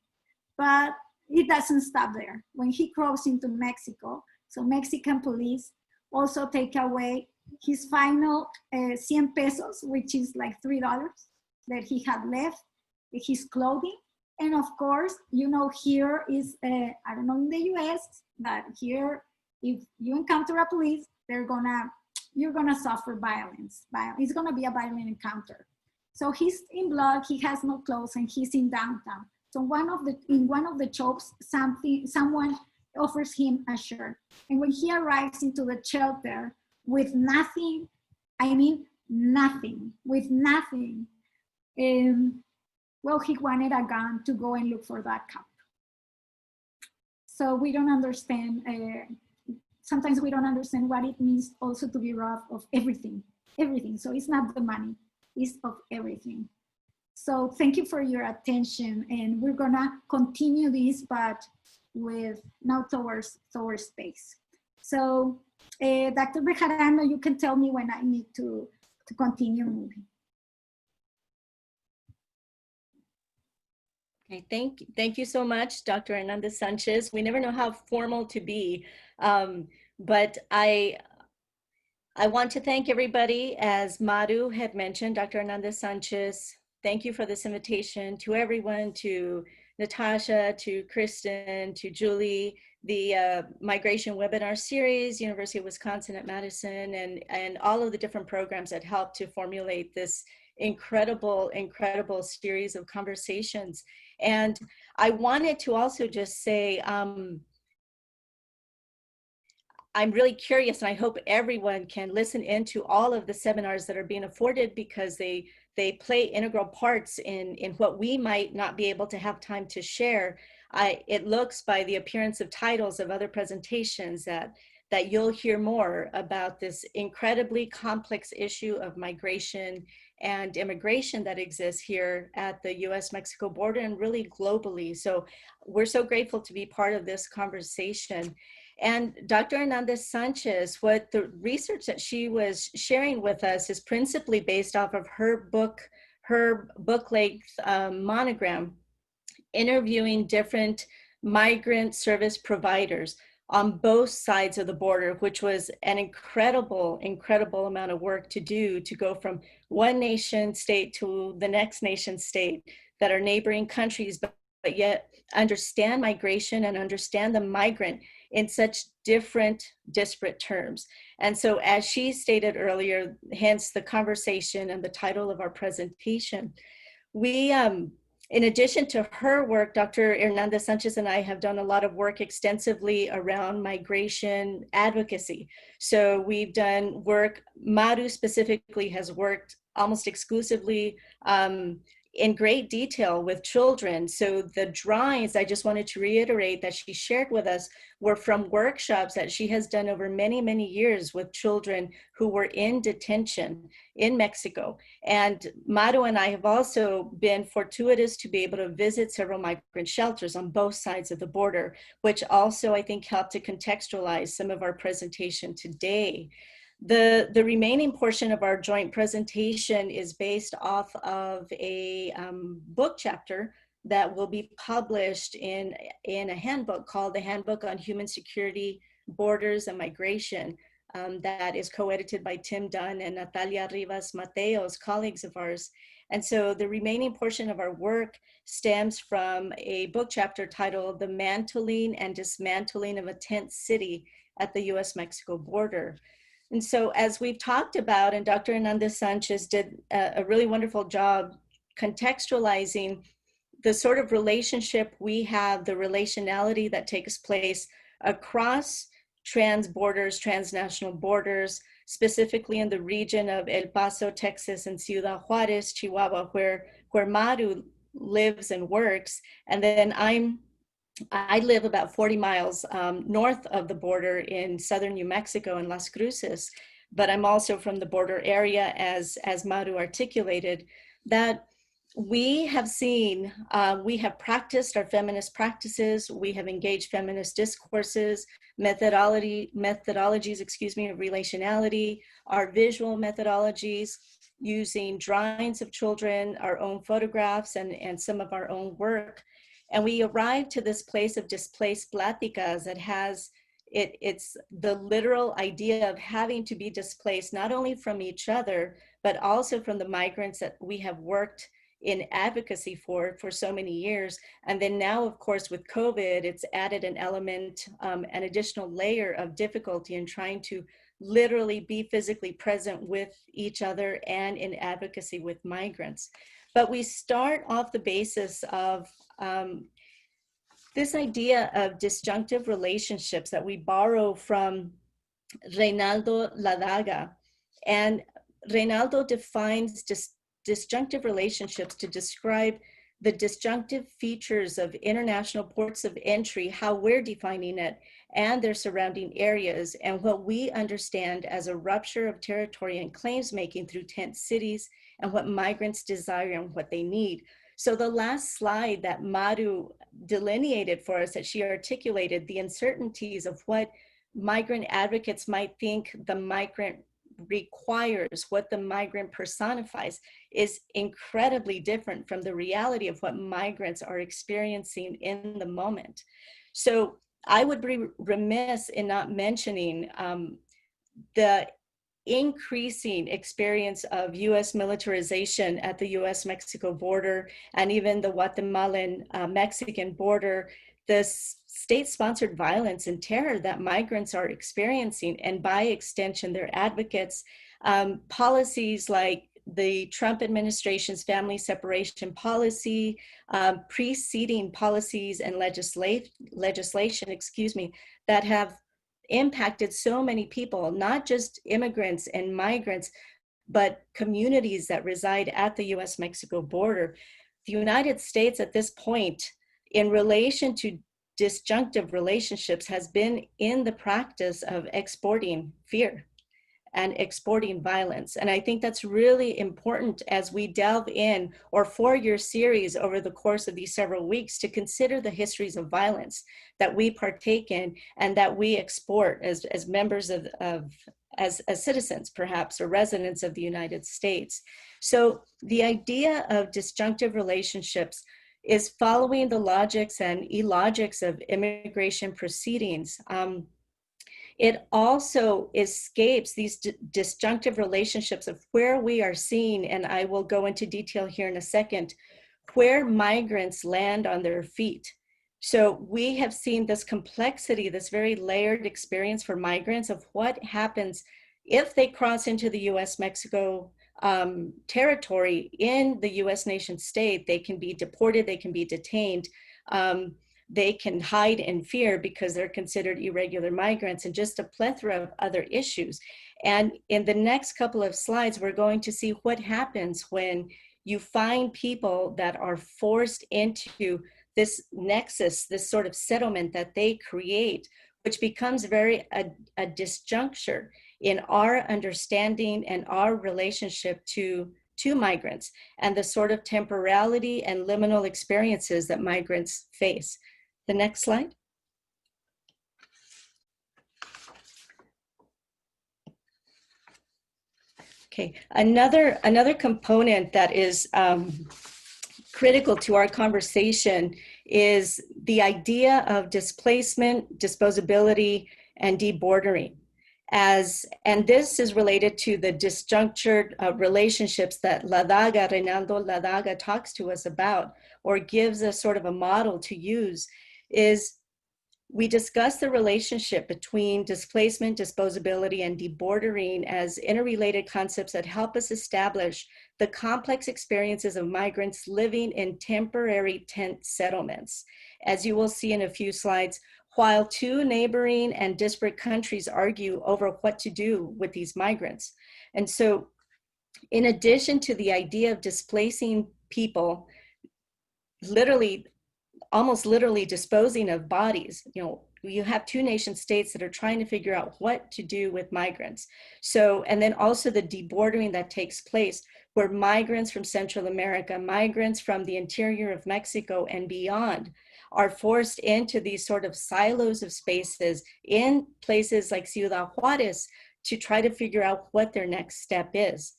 But it doesn't stop there. When he crossed into Mexico, so Mexican police also take away his final 100 pesos, which is like $3 that he had left, his clothing. And of course, you know, here is, I don't know in the US, but here, if you encounter a police, you're gonna suffer violence. It's gonna be a violent encounter. So he's in blood, he has no clothes, and he's in downtown. So in one of the shops, someone offers him a shirt. And when he arrives into the shelter with nothing, I mean nothing, with nothing, well, he wanted a gun to go and look for that cup. So we don't understand, sometimes we don't understand what it means also to be robbed of everything. So it's not the money, it's of everything. So thank you for your attention, and we're gonna continue this, but with now towards space. So Dr. Bejarano, you can tell me when I need to continue moving. Okay, thank you so much, Dr. Hernández Sánchez. We never know how formal to be, but I want to thank everybody. As Maru had mentioned, Dr. Hernández Sánchez, thank you for this invitation to everyone, to Natasha, to Kristin, to Julie, the migration webinar series, University of Wisconsin at Madison, and all of the different programs that helped to formulate this incredible series of conversations. And I wanted to also just say, I'm really curious, and I hope everyone can listen into all of the seminars that are being afforded, because they play integral parts in what we might not be able to have time to share. It looks by the appearance of titles of other presentations that you'll hear more about this incredibly complex issue of migration and immigration that exists here at the U.S. Mexico border and really globally. So we're so grateful to be part of this conversation. And Dr. Hernández Sánchez, what the research that she was sharing with us is principally based off of her book-length monogram, interviewing different migrant service providers on both sides of the border, which was an incredible amount of work to do, to go from one nation state to the next nation state that are neighboring countries, but yet understand migration and understand the migrant in such different, disparate terms. And so, as she stated earlier, hence the conversation and the title of our presentation, we, in addition to her work, Dr. Hernández Sánchez and I have done a lot of work extensively around migration advocacy. So we've done work, Maru specifically has worked almost exclusively in great detail with children. So the drawings, I just wanted to reiterate that she shared with us, were from workshops that she has done over many years with children who were in detention in Mexico. And Maru and I have also been fortuitous to be able to visit several migrant shelters on both sides of the border, which also I think helped to contextualize some of our presentation today. The remaining portion of our joint presentation is based off of a book chapter that will be published in a handbook called the Handbook on Human Security, Borders, and Migration, that is co-edited by Tim Dunn and Natalia Rivas Mateos, colleagues of ours. And so the remaining portion of our work stems from a book chapter titled The Mantling and Dismantling of a Tent City at the U.S. Mexico Border. And so, as we've talked about, and Dr. Hernández Sánchez did a really wonderful job contextualizing the sort of relationship we have, the relationality that takes place across trans borders, transnational borders, specifically in the region of El Paso, Texas, and Ciudad, Juárez, Chihuahua, where Maru lives and works. And then I live about 40 miles north of the border in southern New Mexico in Las Cruces. but I'm also from the border area, as Maru articulated, that we have seen, we have practiced our feminist practices, we have engaged feminist discourses, methodologies, of relationality, our visual methodologies, using drawings of children, our own photographs, and some of our own work. And we arrived to this place of displaced Platicas that has, it's the literal idea of having to be displaced, not only from each other, but also from the migrants that we have worked in advocacy for so many years. And then now, of course, with COVID, it's added an element, an additional layer of difficulty in trying to literally be physically present with each other and in advocacy with migrants. But we start off the basis of this idea of disjunctive relationships that we borrow from Reynaldo Ladaga. And Reynaldo defines disjunctive relationships to describe the disjunctive features of international ports of entry, how we're defining it, and their surrounding areas, and what we understand as a rupture of territory and claims making through tent cities, and what migrants desire and what they need. So the last slide that Maru delineated for us, that she articulated the uncertainties of what migrant advocates might think the migrant requires, what the migrant personifies, is incredibly different from the reality of what migrants are experiencing in the moment. So I would be remiss in not mentioning the increasing experience of U.S. militarization at the U.S. Mexico border, and even the Guatemalan Mexican border, the state-sponsored violence and terror that migrants are experiencing, and by extension, their advocates, policies like the Trump administration's family separation policy, preceding policies and legislation, that have impacted so many people, not just immigrants and migrants, but communities that reside at the U.S. Mexico border. The United States at this point, in relation to disjunctive relationships, has been in the practice of exporting fear and exporting violence. And I think that's really important as we delve in, or for your series over the course of these several weeks, to consider the histories of violence that we partake in and that we export as members as citizens, perhaps, or residents of the United States. So the idea of disjunctive relationships is following the logics and illogics of immigration proceedings. It also escapes these disjunctive relationships of where we are seeing, and I will go into detail here in a second, where migrants land on their feet. So we have seen this complexity, this very layered experience for migrants of what happens if they cross into the U.S. Mexico territory in the U.S. nation state. They can be deported, they can be detained. They can hide in fear because they're considered irregular migrants, and just a plethora of other issues. And in the next couple of slides, we're going to see what happens when you find people that are forced into this nexus, this sort of settlement that they create, which becomes very a disjuncture in our understanding and our relationship to migrants and the sort of temporality and liminal experiences that migrants face. The next slide. Okay, another component that is critical to our conversation is the idea of displacement, disposability, and debordering. And this is related to the disjunctured relationships that Reynaldo Ladaga talks to us about, or gives us sort of a model to use. Is we discuss the relationship between displacement, disposability, and debordering as interrelated concepts that help us establish the complex experiences of migrants living in temporary tent settlements. As you will see in a few slides, while two neighboring and disparate countries argue over what to do with these migrants. And so, in addition to the idea of displacing people, literally almost literally disposing of bodies. You know, you have two nation states that are trying to figure out what to do with migrants. So, and then also the debordering that takes place, where migrants from Central America, migrants from the interior of Mexico and beyond are forced into these sort of silos of spaces in places like Ciudad Juárez to try to figure out what their next step is.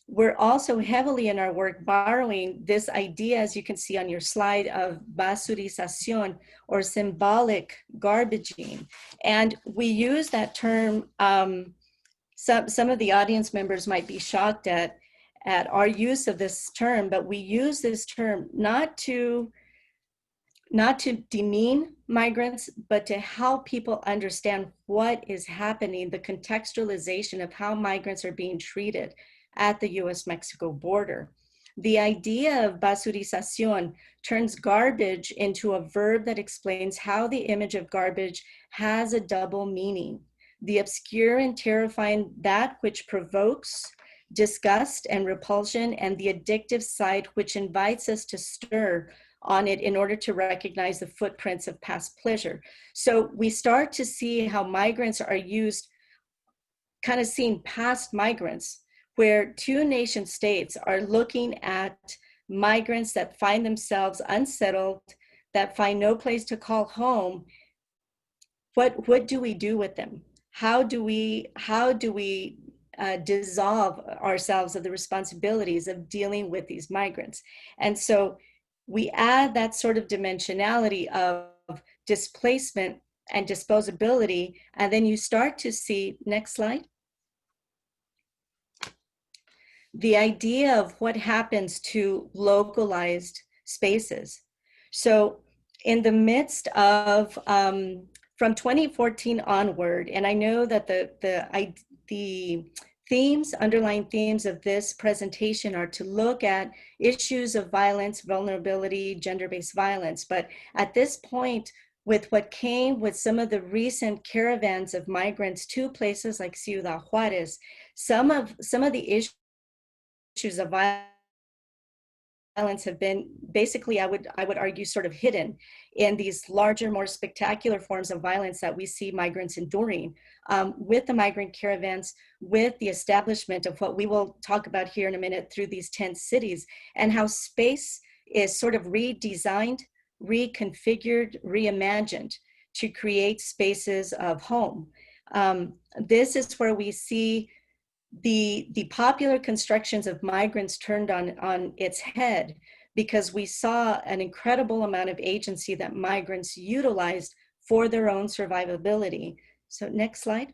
We're also heavily in our work borrowing this idea, as you can see on your slide, of basurización, or symbolic garbaging. And we use that term, some of the audience members might be shocked at our use of this term, but we use this term not to demean migrants, but to help people understand what is happening, the contextualization of how migrants are being treated at the U.S. Mexico border. The idea of basurización turns garbage into a verb that explains how the image of garbage has a double meaning: the obscure and terrifying, that which provokes disgust and repulsion, and the addictive side which invites us to stir on it in order to recognize the footprints of past pleasure. So we start to see how migrants are used, kind of seeing past migrants, where two nation states are looking at migrants that find themselves unsettled, that find no place to call home. What do we do with them? How do we dissolve ourselves of the responsibilities of dealing with these migrants? And so we add that sort of dimensionality of displacement and disposability, and then you start to see, next slide, the idea of what happens to localized spaces. So in the midst of, from 2014 onward, and I know that the themes, underlying themes of this presentation are to look at issues of violence, vulnerability, gender-based violence. But at this point, with what came with some of the recent caravans of migrants to places like Ciudad Juárez, some of the issues of violence have been basically, I would argue, sort of hidden in these larger, more spectacular forms of violence that we see migrants enduring with the migrant caravans, with the establishment of what we will talk about here in a minute through these tent cities, and how space is sort of redesigned, reconfigured, reimagined to create spaces of home. This is where we see the popular constructions of migrants turned on its head, because we saw an incredible amount of agency that migrants utilized for their own survivability. So next slide.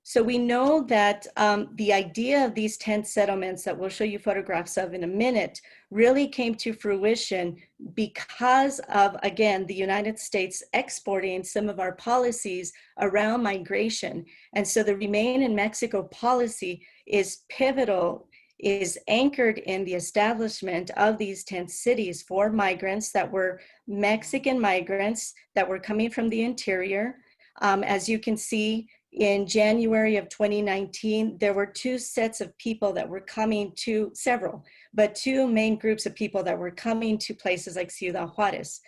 So we know that the idea of these tent settlements that we'll show you photographs of in a minute really came to fruition because of, again, the United States exporting some of our policies around migration. And so the Remain in Mexico policy is pivotal, is anchored in the establishment of these tent cities for migrants that were Mexican migrants that were coming from the interior. As you can see, in January of 2019, there were two sets of people that were coming to, several, but two main groups of people that were coming to places like Ciudad Juárez.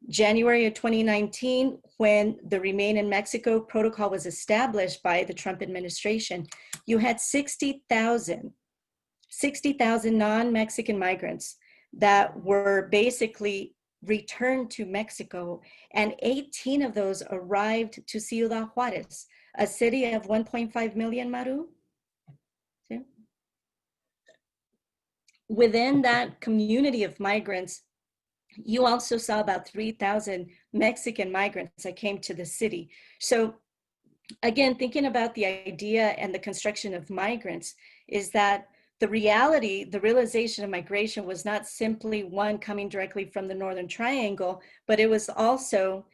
January of 2019, when the Remain in Mexico protocol was established by the Trump administration, you had 60,000 non-Mexican migrants that were basically returned to Mexico, and 18 of those arrived to Ciudad Juárez, a city of 1.5 million, Maru. See? Within that community of migrants, you also saw about 3,000 Mexican migrants that came to the city. So again, thinking about the idea and the construction of migrants is that the reality, the realization of migration was not simply one coming directly from the Northern Triangle, but it was also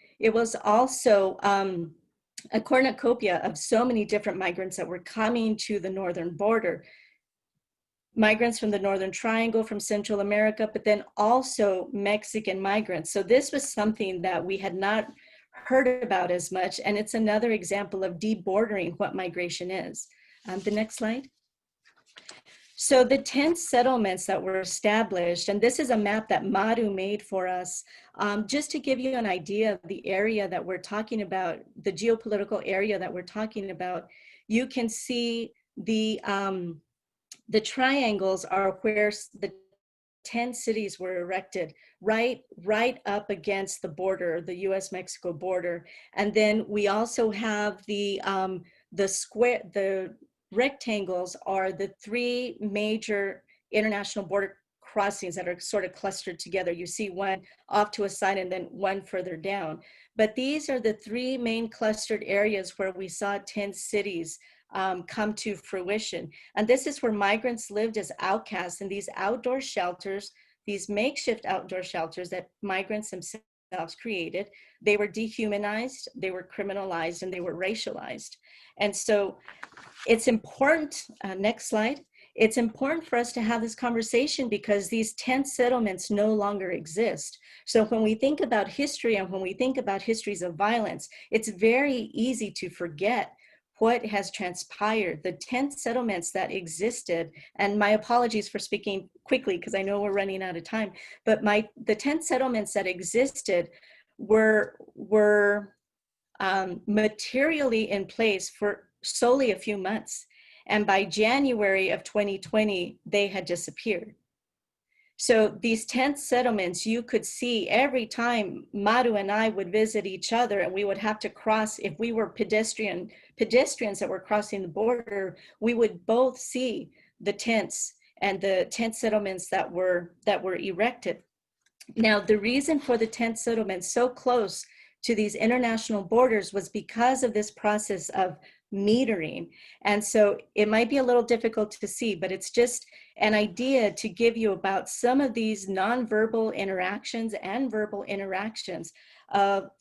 a cornucopia of so many different migrants that were coming to the northern border. Migrants from the Northern Triangle, from Central America, but then also Mexican migrants. So this was something that we had not heard about as much, and it's another example of debordering what migration is. The next slide. So the 10 settlements that were established, and this is a map that Maru made for us, just to give you an idea of the area that we're talking about, the geopolitical area that we're talking about. You can see the triangles are where the 10 cities were erected, right up against the border, the U.S. Mexico border. And then we also have the rectangles are the three major international border crossings that are sort of clustered together. You see one off to a side and then one further down. But these are the three main clustered areas where we saw 10 cities come to fruition. And this is where migrants lived as outcasts in these outdoor shelters, these makeshift outdoor shelters that migrants themselves created. They were dehumanized, they were criminalized, and they were racialized. And so it's important, next slide, it's important for us to have this conversation because these 10 settlements no longer exist. So when we think about history and when we think about histories of violence, it's very easy to forget what has transpired. The 10 settlements that existed, and my apologies for speaking quickly because I know we're running out of time, but the 10 settlements that existed were materially in place for solely a few months. And by January of 2020, they had disappeared. So these 10 settlements, you could see every time Maru and I would visit each other and we would have to cross, if we were pedestrians that were crossing the border, we would both see the tents and the tent settlements that were erected. Now, the reason for the tent settlements so close to these international borders was because of this process of metering. And so it might be a little difficult to see, but it's just an idea to give you about some of these nonverbal interactions and verbal interactions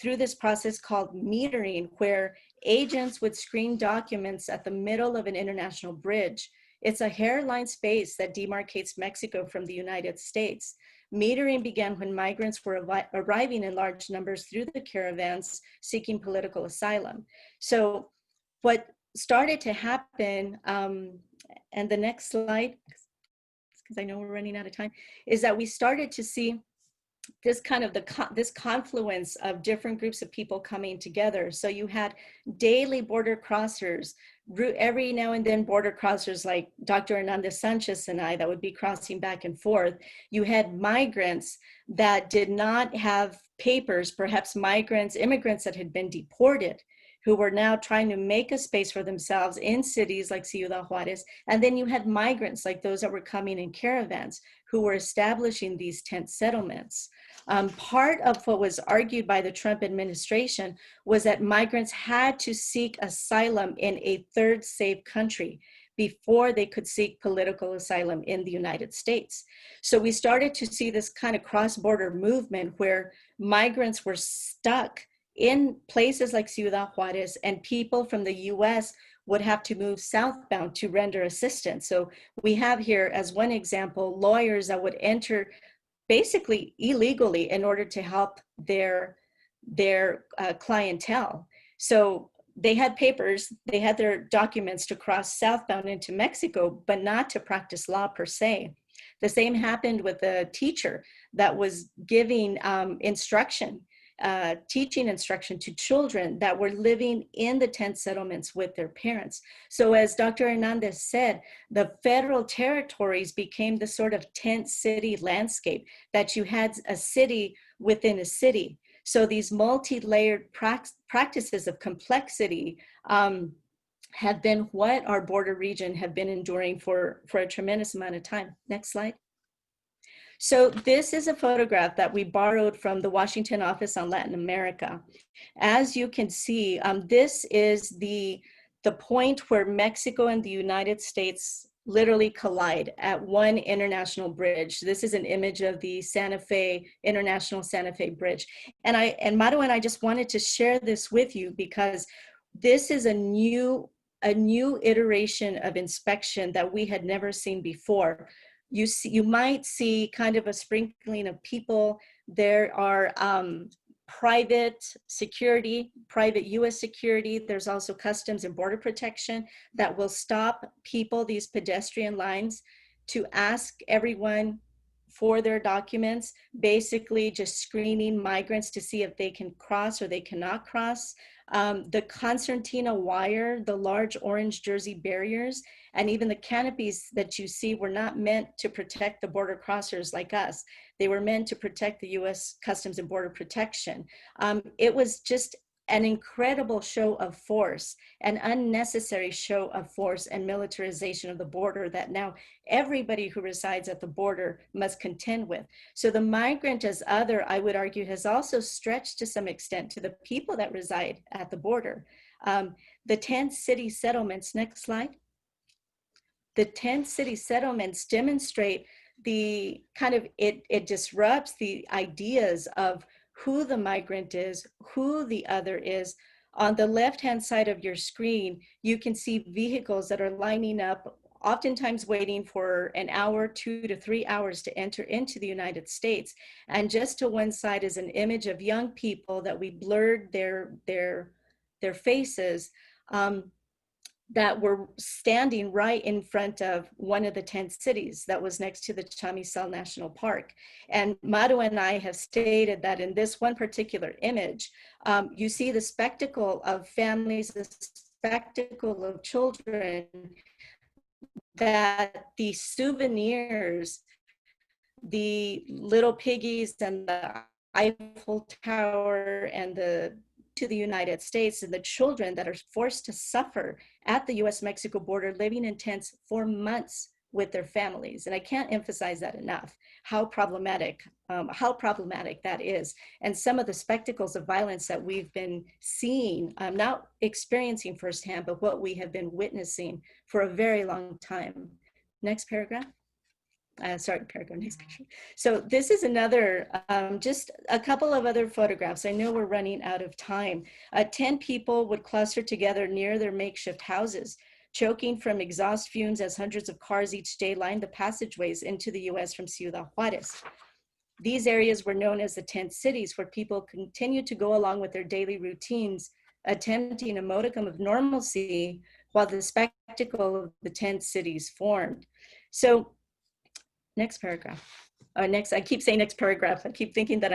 through this process called metering, where agents would screen documents at the middle of an international bridge. It's a hairline space that demarcates Mexico from the United States. Metering began when migrants were arriving in large numbers through the caravans seeking political asylum. So what started to happen, and the next slide, because I know we're running out of time, is that we started to see this kind of this confluence of different groups of people coming together. So you had daily border crossers, every now and then border crossers like Dr. Hernández, Sánchez and I that would be crossing back and forth. You had migrants that did not have papers, perhaps immigrants that had been deported, who were now trying to make a space for themselves in cities like Ciudad, Juárez. And then you had migrants like those that were coming in caravans who were establishing these tent settlements. Part of what was argued by the Trump administration was that migrants had to seek asylum in a third safe country before they could seek political asylum in the United States. So we started to see this kind of cross-border movement where migrants were stuck in places like Ciudad Juárez, and people from the US would have to move southbound to render assistance. So we have here, as one example, lawyers that would enter basically illegally in order to help their clientele. So they had papers, they had their documents to cross southbound into Mexico, but not to practice law per se. The same happened with a teacher that was giving teaching instruction to children that were living in the tent settlements with their parents. So as Dr. Hernández said, the federal territories became the sort of tent city landscape that you had a city within a city. So these multi-layered practices of complexity have been what our border region have been enduring for a tremendous amount of time. Next slide. So this is a photograph that we borrowed from the Washington Office on Latin America. As you can see, this is the point where Mexico and the United States literally collide at one international bridge. This is an image of the International Santa Fe Bridge. And Maru and I just wanted to share this with you because this is a new iteration of inspection that we had never seen before. You might see kind of a sprinkling of people. There are private security, private US security. There's also Customs and Border Protection that will stop people, these pedestrian lines, to ask everyone for their documents, basically just screening migrants to see if they can cross or they cannot cross. The concertina wire, the large orange jersey barriers, and even the canopies that you see were not meant to protect the border crossers like us. They were meant to protect the U.S. Customs and Border Protection. It was just an incredible show of force, an unnecessary show of force and militarization of the border that now everybody who resides at the border must contend with. So the migrant as other, I would argue, has also stretched to some extent to the people that reside at the border. The 10 city settlements, next slide. The 10 city settlements demonstrate the kind of, it disrupts the ideas of who the migrant is, who the other is. On the left-hand side of your screen, you can see vehicles that are lining up, oftentimes waiting for an hour, 2 to 3 hours to enter into the United States. And just to one side is an image of young people that we blurred their faces, that were standing right in front of one of the 10 cities that was next to the Chamizal National Park. And Maru and I have stated that in this one particular image, you see the spectacle of families, the spectacle of children, that the souvenirs, the little piggies and the Eiffel Tower and to the United States, and the children that are forced to suffer at the U.S. Mexico border, living in tents for months with their families. And I can't emphasize that enough, how problematic that is. And some of the spectacles of violence that we've been seeing, not experiencing firsthand, but what we have been witnessing for a very long time. Next paragraph. Sorry, paragraph, next picture. So this is another, just a couple of other photographs. I know we're running out of time. 10 people would cluster together near their makeshift houses, choking from exhaust fumes as hundreds of cars each day lined the passageways into the US from Ciudad, Juárez. These areas were known as the tent cities, where people continued to go along with their daily routines, attempting a modicum of normalcy while the spectacle of the tent cities formed. So, next paragraph. I keep saying next paragraph. I keep thinking that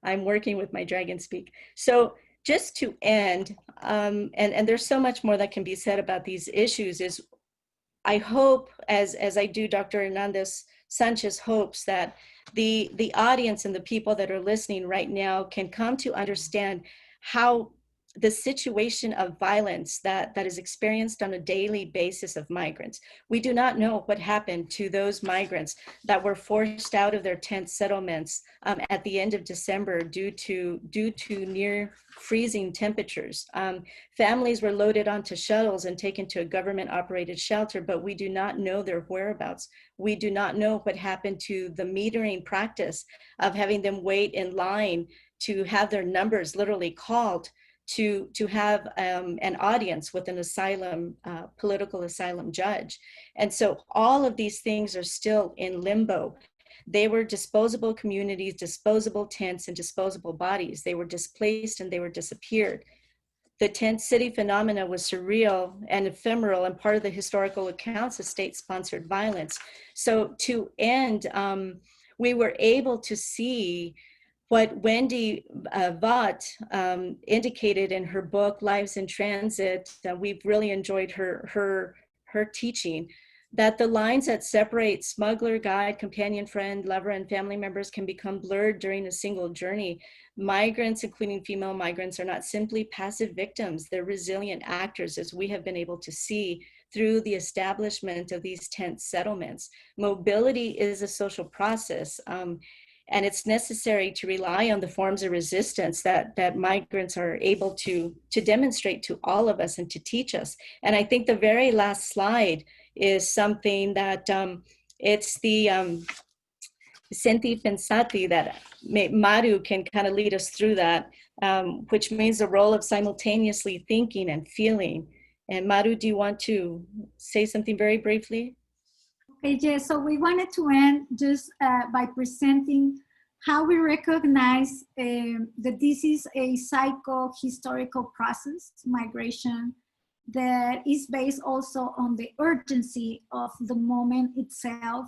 I'm working with my dragon speak. So just to end, and there's so much more that can be said about these issues, is I hope, as I do, Dr. Hernández Sánchez hopes that the audience and the people that are listening right now can come to understand how the situation of violence that is experienced on a daily basis of migrants. We do not know what happened to those migrants that were forced out of their tent settlements at the end of December due to near freezing temperatures. Families were loaded onto shuttles and taken to a government-operated shelter, but we do not know their whereabouts. We do not know what happened to the metering practice of having them wait in line to have their numbers literally called to have an audience with an asylum, political asylum judge. And so all of these things are still in limbo. They were disposable communities, disposable tents, and disposable bodies. They were displaced and they were disappeared. The tent city phenomena was surreal and ephemeral and part of the historical accounts of state-sponsored violence. So to end, we were able to see what Wendy Vaught indicated in her book, Lives in Transit. We've really enjoyed her teaching, that the lines that separate smuggler, guide, companion, friend, lover, and family members can become blurred during a single journey. Migrants, including female migrants, are not simply passive victims. They're resilient actors, as we have been able to see through the establishment of these tent settlements. Mobility is a social process. And it's necessary to rely on the forms of resistance that migrants are able to demonstrate to all of us and to teach us. And I think the very last slide is something that it's the Senti Pensati that Maru can kind of lead us through that, which means the role of simultaneously thinking and feeling. And Maru, do you want to say something very briefly? Okay, yes, so we wanted to end just by presenting how we recognize that this is a psycho-historical process, migration, that is based also on the urgency of the moment itself.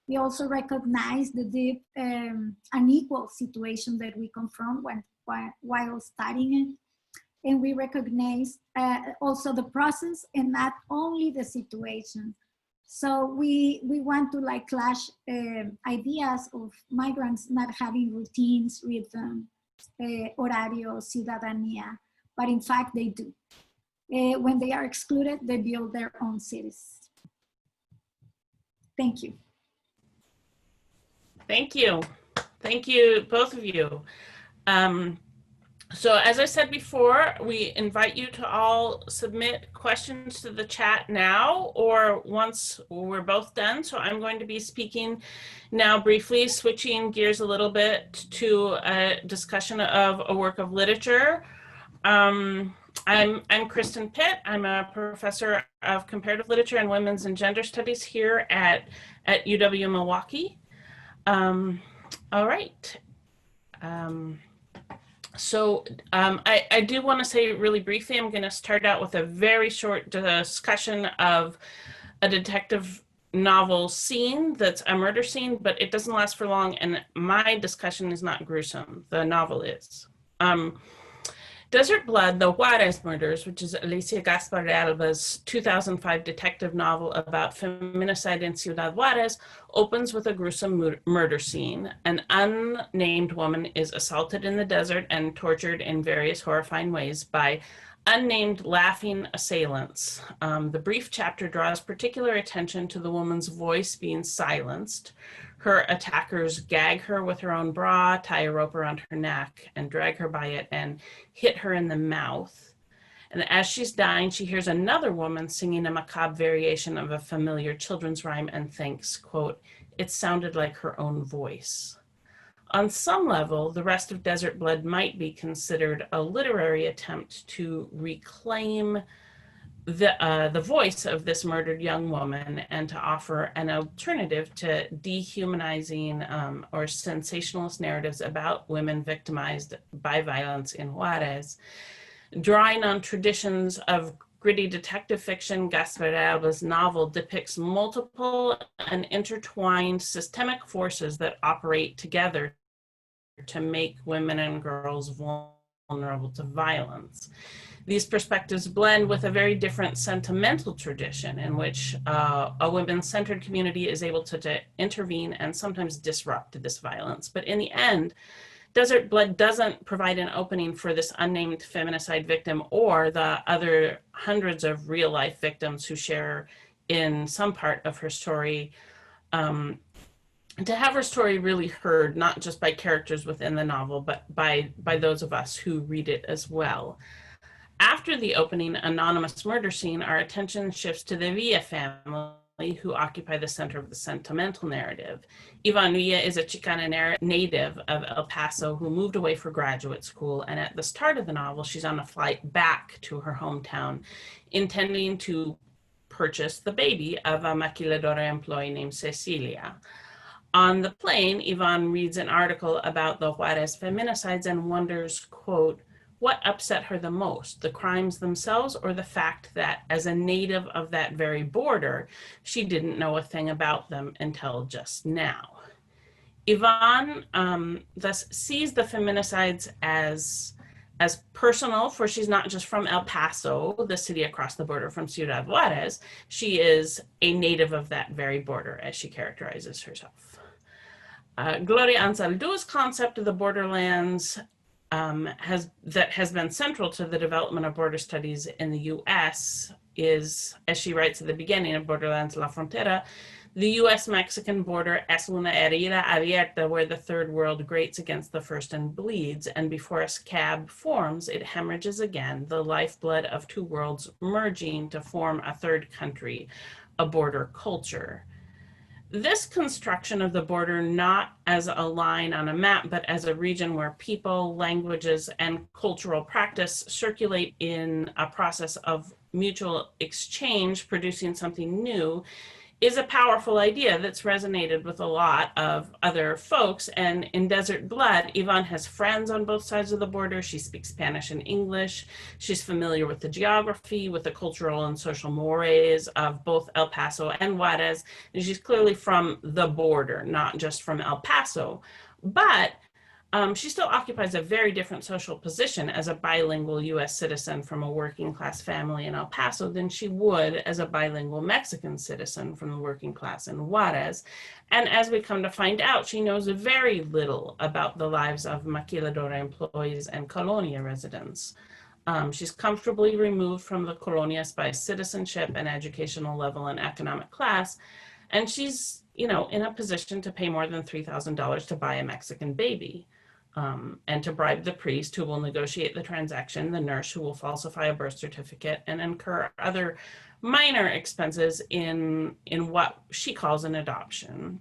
We also recognize the deep unequal situation that we confront while studying it. And we recognize also the process and not only the situation. So we want to like clash ideas of migrants not having routines, rhythm, horario, ciudadanía, but in fact they do. When they are excluded, they build their own cities. Thank you. Thank you. Thank you, both of you. So as I said before, we invite you to all submit questions to the chat now or once we're both done. So I'm going to be speaking now briefly, switching gears a little bit to a discussion of a work of literature. I'm Kristin Pitt. I'm a professor of comparative literature and women's and gender studies here at UW-Milwaukee. All right. I do want to say really briefly, I'm going to start out with a very short discussion of a detective novel scene that's a murder scene, but it doesn't last for long, and my discussion is not gruesome. The novel is. Desert Blood, The Juárez Murders, which is Alicia Gaspar de Alba's 2005 detective novel about feminicide in Ciudad Juárez, opens with a gruesome murder scene. An unnamed woman is assaulted in the desert and tortured in various horrifying ways by unnamed laughing assailants. The brief chapter draws particular attention to the woman's voice being silenced. Her attackers gag her with her own bra, tie a rope around her neck, and drag her by it and hit her in the mouth. And as she's dying, she hears another woman singing a macabre variation of a familiar children's rhyme and thinks, quote, "It sounded like her own voice." On some level, the rest of Desert Blood might be considered a literary attempt to reclaim the voice of this murdered young woman and to offer an alternative to dehumanizing or sensationalist narratives about women victimized by violence in Juárez. Drawing on traditions of gritty detective fiction, Gaspar Alba's novel depicts multiple and intertwined systemic forces that operate together to make women and girls vulnerable to violence. These perspectives blend with a very different sentimental tradition in which a women-centered community is able to intervene and sometimes disrupt this violence. But in the end, Desert Blood doesn't provide an opening for this unnamed feminicide victim or the other hundreds of real-life victims who share in some part of her story, to have her story really heard, not just by characters within the novel, but by those of us who read it as well. After the opening anonymous murder scene, our attention shifts to the Villa family, who occupy the center of the sentimental narrative. Iván Villa is a Chicana native of El Paso who moved away for graduate school, and at the start of the novel, she's on a flight back to her hometown, intending to purchase the baby of a maquiladora employee named Cecilia. On the plane, Iván reads an article about the Juárez feminicides and wonders, quote, what upset her the most, the crimes themselves or the fact that as a native of that very border, she didn't know a thing about them until just now. Iván thus sees the feminicides as personal, for she's not just from El Paso, the city across the border from Ciudad Juárez, she is a native of that very border, as she characterizes herself. Gloria Anzaldúa's concept of the borderlands has been central to the development of border studies in the U.S. is, as she writes at the beginning of Borderlands La Frontera, the U.S. Mexican border es una herida abierta where the third world grates against the first and bleeds, and before a scab forms, it hemorrhages again, the lifeblood of two worlds merging to form a third country, a border culture. This construction of the border not as a line on a map, but as a region where people, languages, and cultural practice circulate in a process of mutual exchange, producing something new, is a powerful idea that's resonated with a lot of other folks. And in Desert Blood, Yvonne has friends on both sides of the border. She speaks Spanish and English. She's familiar with the geography, with the cultural and social mores of both El Paso and Juárez. And she's clearly from the border, not just from El Paso. But she still occupies a very different social position as a bilingual U.S. citizen from a working class family in El Paso than she would as a bilingual Mexican citizen from the working class in Juárez. And as we come to find out, she knows very little about the lives of maquiladora employees and colonia residents. She's comfortably removed from the colonias by citizenship and educational level and economic class. And she's, in a position to pay more than $3,000 to buy a Mexican baby. And to bribe the priest who will negotiate the transaction, the nurse who will falsify a birth certificate, and incur other minor expenses in what she calls an adoption,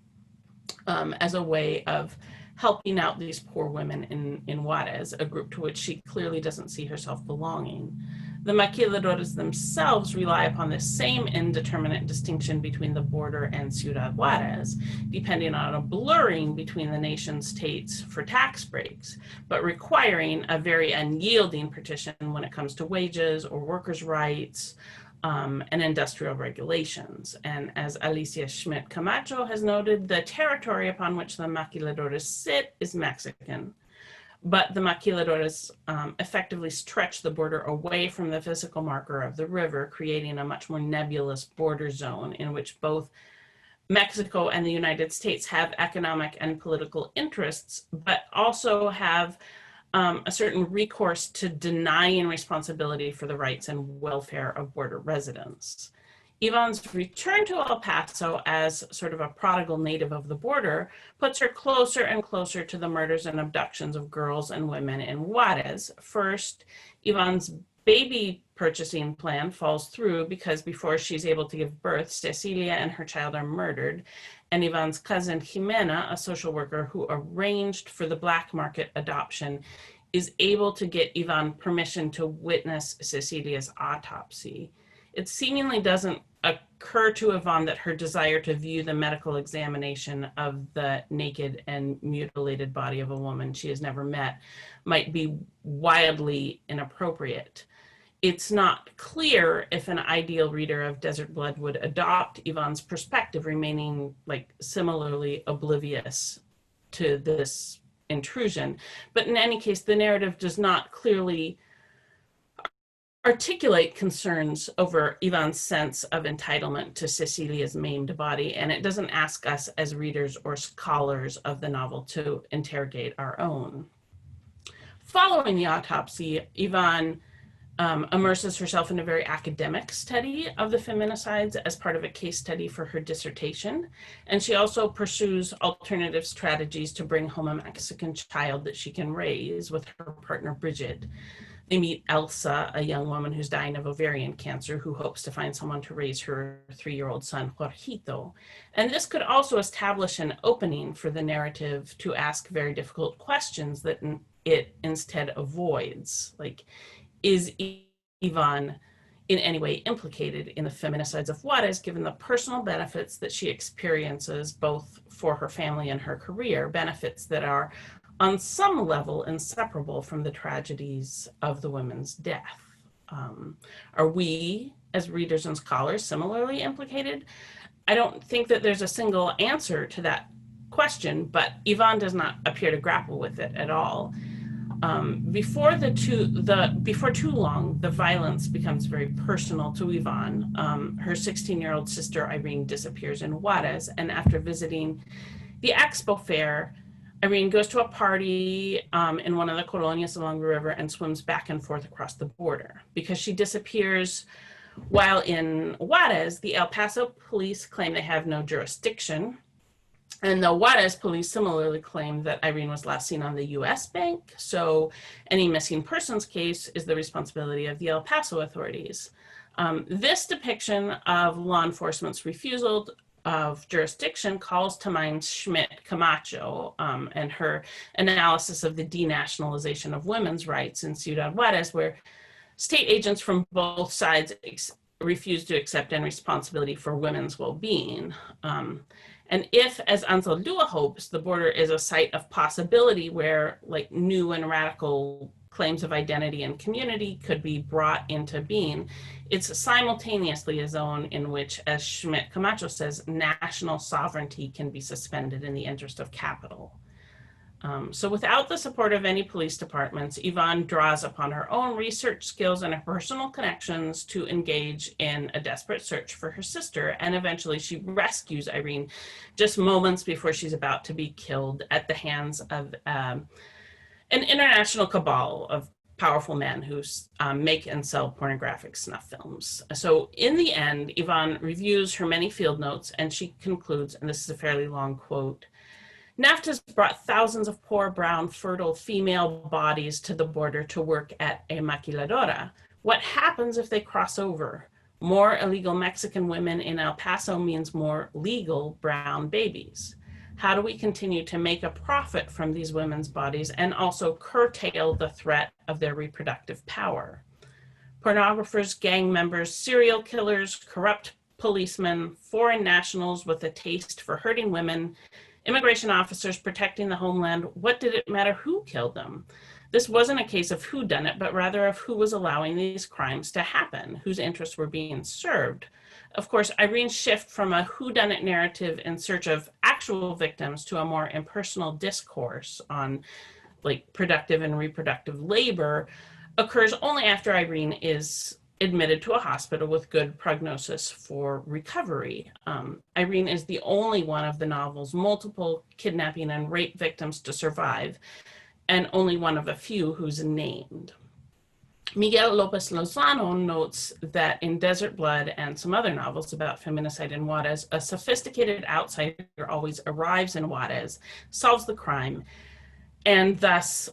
as a way of helping out these poor women in Juárez, a group to which she clearly doesn't see herself belonging. The maquiladoras themselves rely upon the same indeterminate distinction between the border and Ciudad Juárez, depending on a blurring between the nation states for tax breaks, but requiring a very unyielding partition when it comes to wages or workers' rights and industrial regulations. And as Alicia Schmidt Camacho has noted, the territory upon which the maquiladoras sit is Mexican. But the maquiladoras effectively stretch the border away from the physical marker of the river, creating a much more nebulous border zone in which both Mexico and the United States have economic and political interests, but also have a certain recourse to denying responsibility for the rights and welfare of border residents. Yvonne's return to El Paso as sort of a prodigal native of the border puts her closer and closer to the murders and abductions of girls and women in Juárez. First, Yvonne's baby purchasing plan falls through because before she's able to give birth, Cecilia and her child are murdered, and Yvonne's cousin Jimena, a social worker who arranged for the black market adoption, is able to get Yvonne permission to witness Cecilia's autopsy. It seemingly doesn't occur to Yvonne that her desire to view the medical examination of the naked and mutilated body of a woman she has never met might be wildly inappropriate. It's not clear if an ideal reader of Desert Blood would adopt Yvonne's perspective, remaining similarly oblivious to this intrusion. But in any case, the narrative does not clearly articulate concerns over Yvonne's sense of entitlement to Cecilia's maimed body, and it doesn't ask us as readers or scholars of the novel to interrogate our own. Following the autopsy, Yvonne immerses herself in a very academic study of the feminicides as part of a case study for her dissertation, and she also pursues alternative strategies to bring home a Mexican child that she can raise with her partner Bridget. They meet Elsa, a young woman who's dying of ovarian cancer who hopes to find someone to raise her 3-year-old son, Jorgito. And this could also establish an opening for the narrative to ask very difficult questions that it instead avoids. Like, is Yvonne in any way implicated in the feminicides of Juárez, given the personal benefits that she experiences both for her family and her career, benefits that are on some level inseparable from the tragedies of the women's death? Are we, as readers and scholars, similarly implicated? I don't think that there's a single answer to that question, but Yvonne does not appear to grapple with it at all. Before too long, the violence becomes very personal to Yvonne. Her 16-year-old sister Irene disappears in Juárez, and after visiting the expo fair, Irene goes to a party in one of the colonias along the river and swims back and forth across the border. Because she disappears while in Juárez, the El Paso police claim they have no jurisdiction. And the Juárez police similarly claim that Irene was last seen on the U.S. bank. So any missing persons case is the responsibility of the El Paso authorities. This depiction of law enforcement's refusal of jurisdiction calls to mind Schmidt Camacho and her analysis of the denationalization of women's rights in Ciudad Juárez, where state agents from both sides refuse to accept any responsibility for women's well-being. And if, as Anzaldúa hopes, the border is a site of possibility where like new and radical claims of identity and community could be brought into being, it's simultaneously a zone in which, as Schmidt Camacho says, national sovereignty can be suspended in the interest of capital. So without the support of any police departments, Yvonne draws upon her own research skills and her personal connections to engage in a desperate search for her sister. And eventually she rescues Irene just moments before she's about to be killed at the hands of an international cabal of powerful men who make and sell pornographic snuff films. So in the end, Yvonne reviews her many field notes and she concludes, and this is a fairly long quote, "NAFTA's brought thousands of poor, brown, fertile female bodies to the border to work at a maquiladora. What happens if they cross over? More illegal Mexican women in El Paso means more legal brown babies. How do we continue to make a profit from these women's bodies and also curtail the threat of their reproductive power? Pornographers, gang members, serial killers, corrupt policemen, foreign nationals with a taste for hurting women, immigration officers protecting the homeland, what did it matter who killed them? This wasn't a case of who done it, but rather of who was allowing these crimes to happen, whose interests were being served." Of course, Irene's shift from a whodunit narrative in search of actual victims to a more impersonal discourse on like productive and reproductive labor occurs only after Irene is admitted to a hospital with good prognosis for recovery. Irene is the only one of the novel's multiple kidnapping and rape victims to survive, and only one of a few who's named. Miguel Lopez Lozano notes that in Desert Blood and some other novels about feminicide in Juárez, a sophisticated outsider always arrives in Juárez, solves the crime, and thus,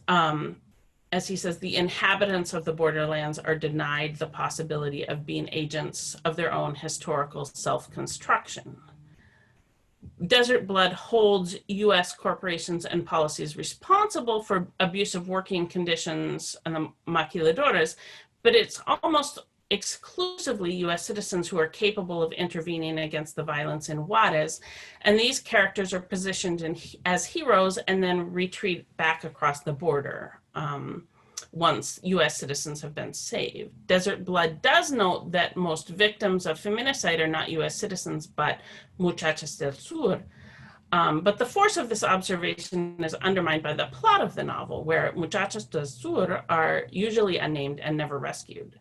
as he says, the inhabitants of the borderlands are denied the possibility of being agents of their own historical self-construction. Desert Blood holds U.S. corporations and policies responsible for abusive working conditions and the maquiladoras, but it's almost exclusively U.S. citizens who are capable of intervening against the violence in Juárez, and these characters are positioned as heroes and then retreat back across the border once U.S. citizens have been saved. Desert Blood does note that most victims of feminicide are not U.S. citizens, but muchachas del sur. But the force of this observation is undermined by the plot of the novel, where muchachas del sur are usually unnamed and never rescued.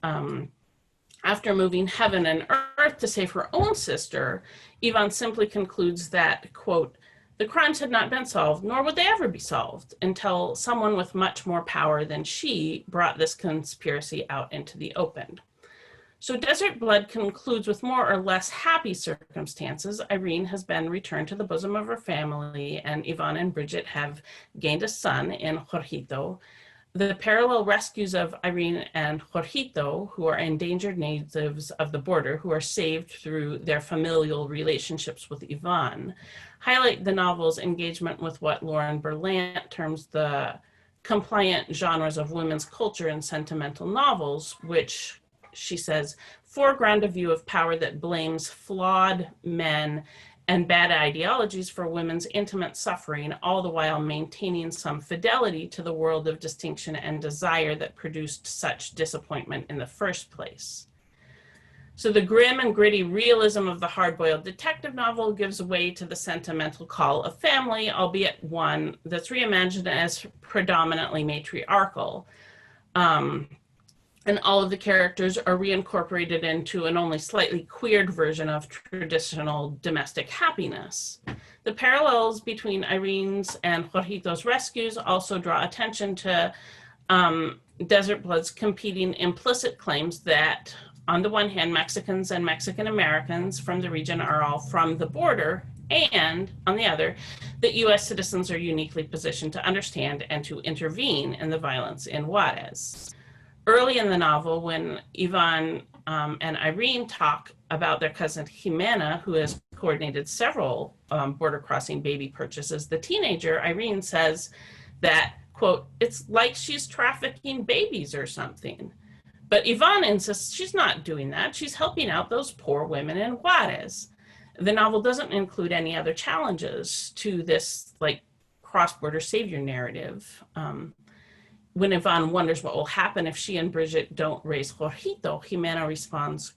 After moving heaven and earth to save her own sister, Yvonne simply concludes that, quote, "The crimes had not been solved, nor would they ever be solved, until someone with much more power than she brought this conspiracy out into the open." So Desert Blood concludes with more or less happy circumstances. Irene has been returned to the bosom of her family, and Yvonne and Bridget have gained a son in Jorgito. The parallel rescues of Irene and Jorgito, who are endangered natives of the border, who are saved through their familial relationships with Yvonne, highlight the novel's engagement with what Lauren Berlant terms the compliant genres of women's culture and sentimental novels, which, she says, foreground a view of power that blames flawed men and bad ideologies for women's intimate suffering, all the while maintaining some fidelity to the world of distinction and desire that produced such disappointment in the first place. So the grim and gritty realism of the hard-boiled detective novel gives way to the sentimental call of family, albeit one that's reimagined as predominantly matriarchal. And all of the characters are reincorporated into an only slightly queered version of traditional domestic happiness. The parallels between Irene's and Jorgito's rescues also draw attention to Desert Blood's competing implicit claims that, on the one hand, Mexicans and Mexican Americans from the region are all from the border, and on the other, that U.S. citizens are uniquely positioned to understand and to intervene in the violence in Juárez. Early in the novel, when Yvonne and Irene talk about their cousin Jimena, who has coordinated several border crossing baby purchases, the teenager, Irene, says that, quote, "It's like she's trafficking babies or something." But Yvonne insists she's not doing that. She's helping out those poor women in Juárez. The novel doesn't include any other challenges to this like cross-border savior narrative. When Yvonne wonders what will happen if she and Bridget don't raise Jorgito, Jimena responds,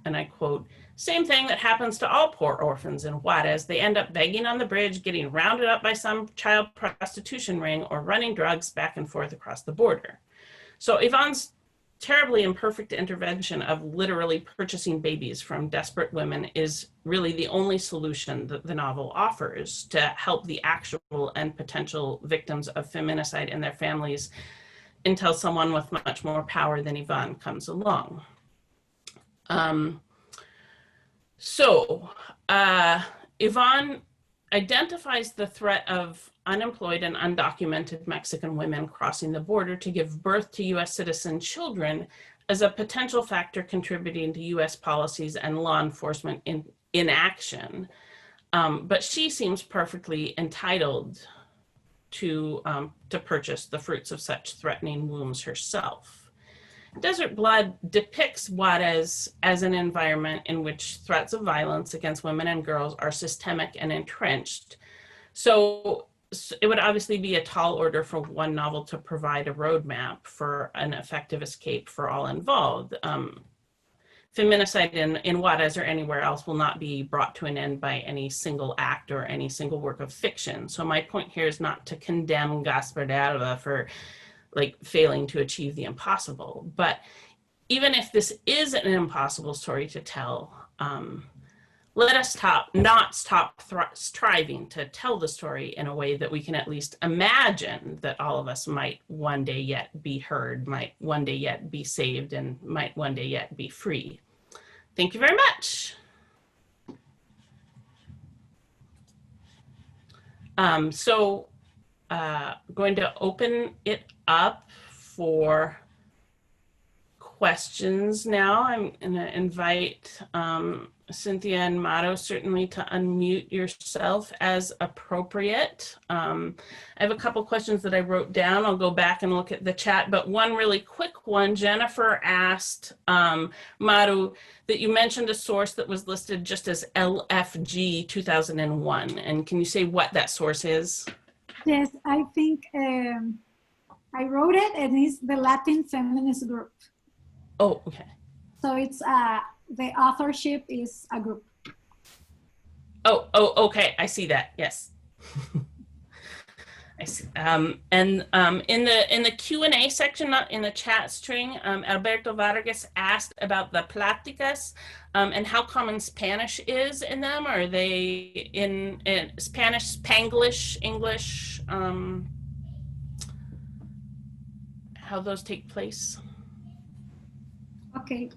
and I quote, "Same thing that happens to all poor orphans in Juárez. They end up begging on the bridge, getting rounded up by some child prostitution ring, or running drugs back and forth across the border." So Yvonne's terribly imperfect intervention of literally purchasing babies from desperate women is really the only solution that the novel offers to help the actual and potential victims of feminicide and their families until someone with much more power than Yvonne comes along. Yvonne identifies the threat of unemployed and undocumented Mexican women crossing the border to give birth to U.S. citizen children as a potential factor contributing to U.S. policies and law enforcement inaction. But she seems perfectly entitled to purchase the fruits of such threatening wombs herself. Desert Blood depicts Juárez as an environment in which threats of violence against women and girls are systemic and entrenched. So it would obviously be a tall order for one novel to provide a roadmap for an effective escape for all involved. Feminicide in Juárez or anywhere else will not be brought to an end by any single act or any single work of fiction. So my point here is not to condemn Gaspar de Alba for like failing to achieve the impossible. But even if this is an impossible story to tell, let us not stop striving to tell the story in a way that we can at least imagine that all of us might one day yet be heard, might one day yet be saved, and might one day yet be free. Thank you very much. Going to open it up for questions now. I'm going to invite Cynthia and Maru certainly to unmute yourself as appropriate. I have a couple questions that I wrote down. I'll go back and look at the chat, but one really quick one. Jennifer asked Maru that you mentioned a source that was listed just as LFG 2001. And can you say what that source is? Yes, I think I wrote it, and it's the Latin Feminist Group. Oh, okay. So it's the authorship is a group. Oh, okay. I see that. Yes. I see. In the Q&A section, not in the chat string, Alberto Vargas asked about the Platicas and how common Spanish is in them. Are they in Spanish, Spanglish, English? How those take place? Okay.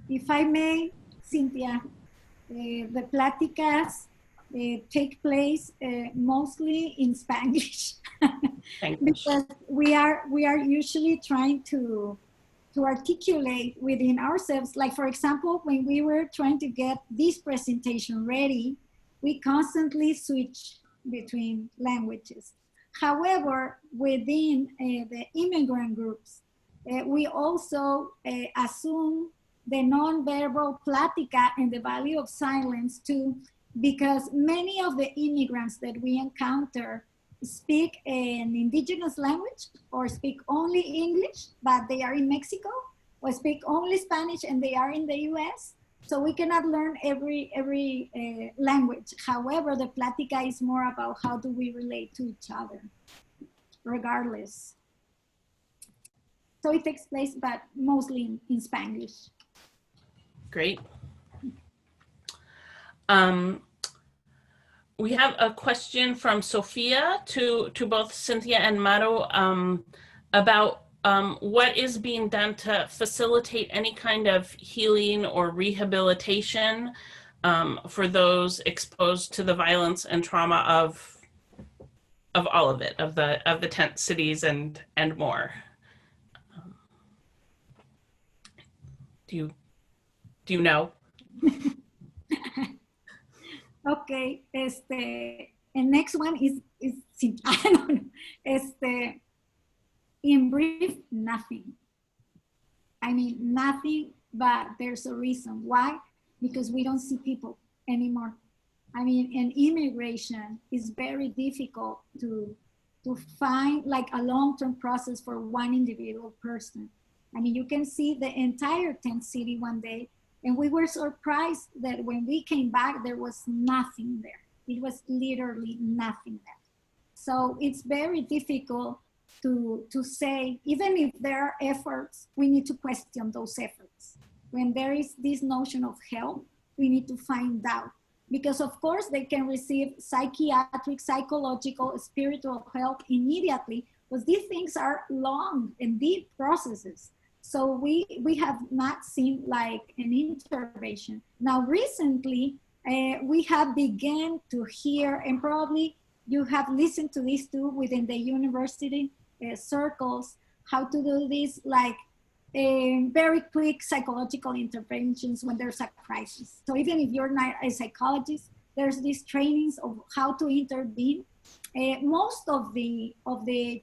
If I may, Cynthia, the Platicas take place mostly in Spanglish because we are usually trying to articulate within ourselves. Like, for example, when we were trying to get this presentation ready, we constantly switch between languages. However, within the immigrant groups, we also assume the nonverbal Platica and the value of silence too, because many of the immigrants that we encounter speak an indigenous language or speak only English, but they are in Mexico, or speak only Spanish and they are in the US. So we cannot learn every language. However, the Platica is more about how do we relate to each other, regardless. So it takes place, but mostly in Spanglish. Great. We have a question from Sophia to both Cynthia and Maru about what is being done to facilitate any kind of healing or rehabilitation for those exposed to the violence and trauma of all of it, of the tent cities and more. Do you know? Okay, and next one is I don't know. In brief, nothing. I mean, nothing, but there's a reason. Why? Because we don't see people anymore. I mean, and immigration is very difficult to find like a long-term process for one individual person. I mean, you can see the entire tent city one day, and we were surprised that when we came back, there was nothing there. It was literally nothing there. So it's very difficult to say, even if there are efforts, we need to question those efforts. When there is this notion of help, we need to find out. Because of course they can receive psychiatric, psychological, spiritual help immediately, but these things are long and deep processes. So we have not seen like an intervention. Now recently, we have begun to hear, and probably you have listened to this too within the university circles, how to do this like very quick psychological interventions when there's a crisis. So even if you're not a psychologist, there's these trainings of how to intervene. Most of the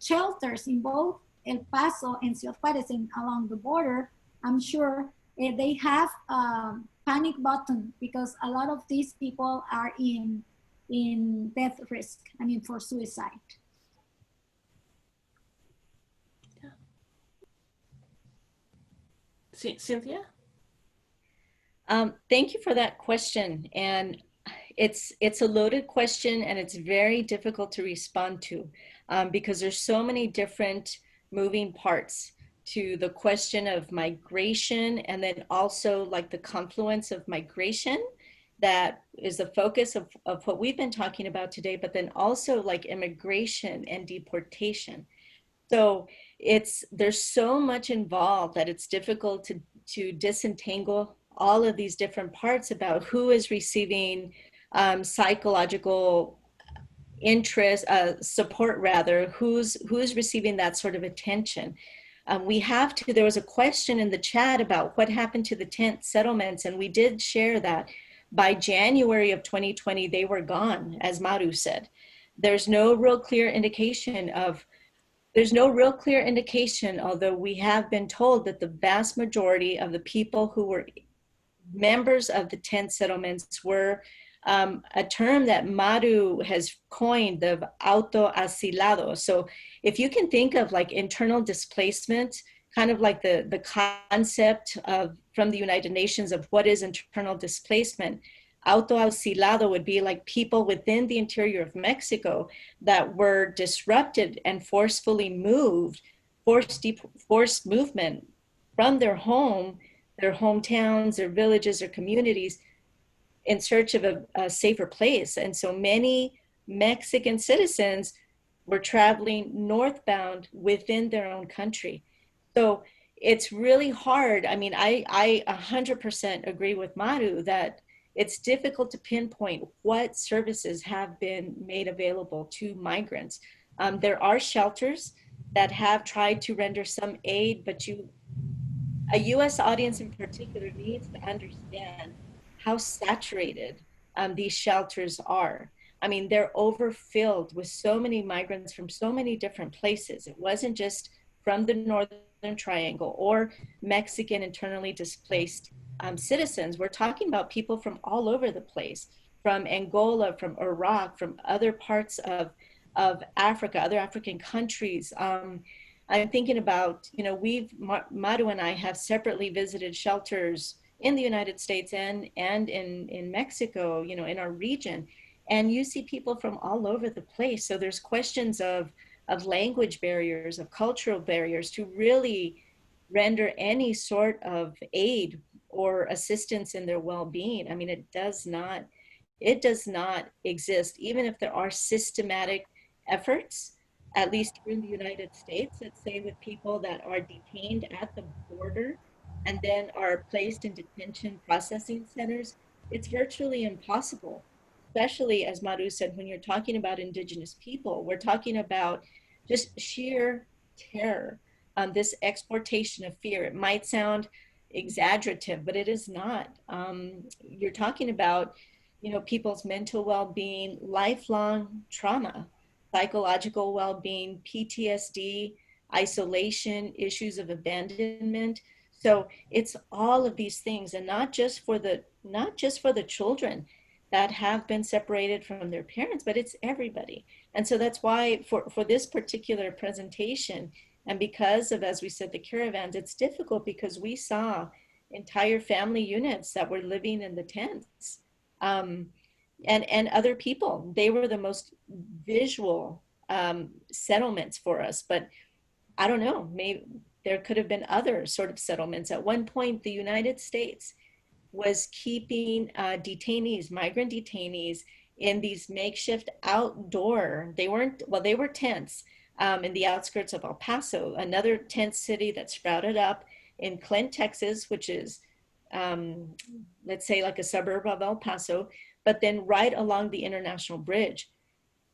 shelters in both El Paso and Ciudad Juárez and along the border, I'm sure they have a panic button because a lot of these people are in death risk, I mean, for suicide. Cynthia? Thank you for that question. And it's a loaded question, and it's very difficult to respond to because there's so many different moving parts to the question of migration, and then also like the confluence of migration that is the focus of what we've been talking about today, but then also like immigration and deportation. So there's so much involved that it's difficult to disentangle all of these different parts about who is receiving psychological interest, support rather, who's receiving that sort of attention. There was a question in the chat about what happened to the tent settlements, and we did share that by January of 2020, they were gone, as Maru said. There's no real clear indication, although we have been told that the vast majority of the people who were members of the tent settlements were a term that Maru has coined, the autoasilado. So if you can think of like internal displacement, kind of like the concept from the United Nations of what is internal displacement, autoasilado would be like people within the interior of Mexico that were disrupted and forcefully moved, forced movement from their hometowns, their villages, their communities in search of a safer place. And so many Mexican citizens were traveling northbound within their own country. So it's really hard. I mean, I 100% agree with Maru that it's difficult to pinpoint what services have been made available to migrants. There are shelters that have tried to render some aid, but a U.S. audience in particular needs to understand how saturated these shelters are. I mean, they're overfilled with so many migrants from so many different places. It wasn't just from the Northern Triangle or Mexican internally displaced citizens. We're talking about people from all over the place, from Angola, from Iraq, from other parts of Africa, other African countries. I'm thinking about, Maru and I have separately visited shelters in the United States and in Mexico, in our region. And you see people from all over the place. So there's questions of language barriers, of cultural barriers to really render any sort of aid or assistance in their well-being. I mean, it does not exist, even if there are systematic efforts, at least here in the United States, let's say with people that are detained at the border and then are placed in detention processing centers. It's virtually impossible, especially as Maru said, when you're talking about Indigenous people, we're talking about just sheer terror, this exportation of fear. It might sound exaggerative, but it is not. You're talking about, people's mental well-being, lifelong trauma, psychological well-being, PTSD, isolation, issues of abandonment. So it's all of these things, and not just for the children that have been separated from their parents, but it's everybody. And so that's why for this particular presentation, and because of, as we said, the caravans, it's difficult because we saw entire family units that were living in the tents, and other people. They were the most visual settlements for us, but I don't know, maybe there could have been other sort of settlements. At one point, the United States was keeping detainees, migrant detainees, in these makeshift outdoor, they were tents in the outskirts of El Paso, another tent city that sprouted up in Clint, Texas, which is, let's say, like a suburb of El Paso, but then right along the International Bridge,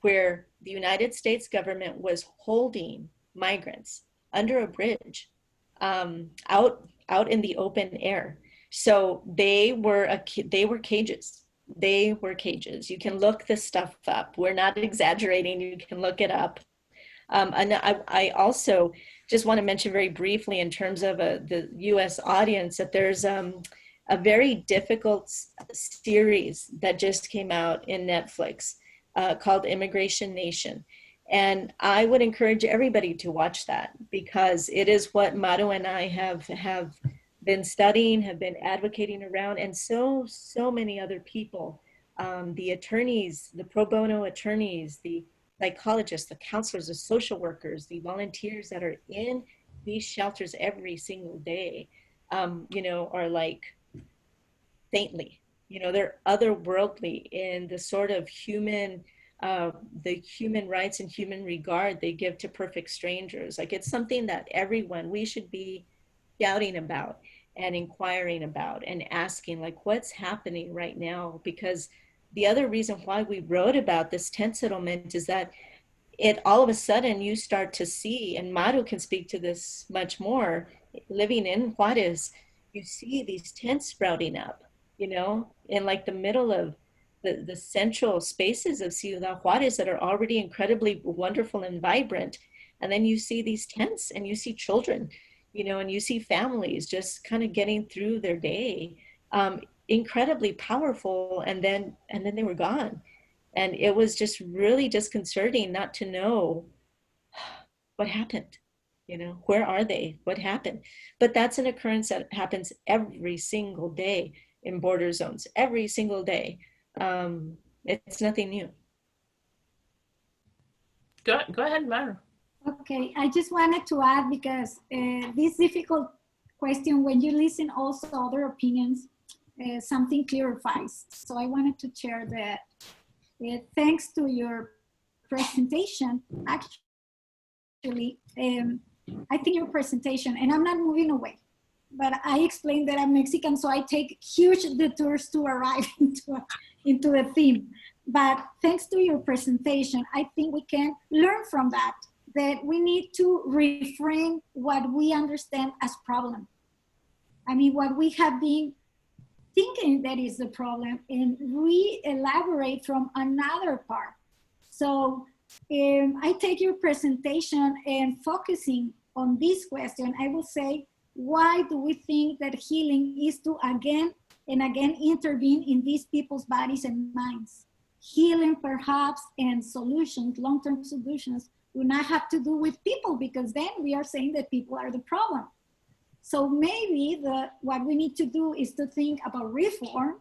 where the United States government was holding migrants under a bridge, out in the open air. So they were cages. They were cages. You can look this stuff up. We're not exaggerating. You can look it up. And I also just want to mention very briefly, in terms of the U.S. audience, that there's a very difficult series that just came out in Netflix called Immigration Nation. And I would encourage everybody to watch that, because it is what Maru and I have been studying, have been advocating around, and so many other people, the attorneys, the pro bono attorneys, the psychologists, the counselors, the social workers, the volunteers that are in these shelters every single day, are like saintly. They're otherworldly in the sort of the human rights and human regard they give to perfect strangers. Like, it's something that we should be shouting about and inquiring about and asking, like, what's happening right now? Because the other reason why we wrote about this tent settlement is that all of a sudden you start to see, and Maru can speak to this much more, living in Juárez, you see these tents sprouting up, in like the middle of the central spaces of Ciudad Juárez that are already incredibly wonderful and vibrant. And then you see these tents, and you see children, and you see families just kind of getting through their day, incredibly powerful. And then they were gone. And it was just really disconcerting not to know what happened. Where are they? What happened? But that's an occurrence that happens every single day in border zones, every single day. It's nothing new. Go ahead, Maru. Okay, I just wanted to add, because this difficult question, when you listen also other opinions, something clarifies. So I wanted to share that. Thanks to your presentation, actually, I think your presentation, and I'm not moving away, but I explained that I'm Mexican, so I take huge detours to arrive into the theme. But thanks to your presentation, I think we can learn from that we need to reframe what we understand as problem. I mean, what we have been thinking that is the problem, and re-elaborate from another part. So I take your presentation and focusing on this question, I will say, why do we think that healing is to again and again intervene in these people's bodies and minds? Healing perhaps and solutions, long-term solutions, do not have to do with people, because then we are saying that people are the problem. So maybe what we need to do is to think about reform,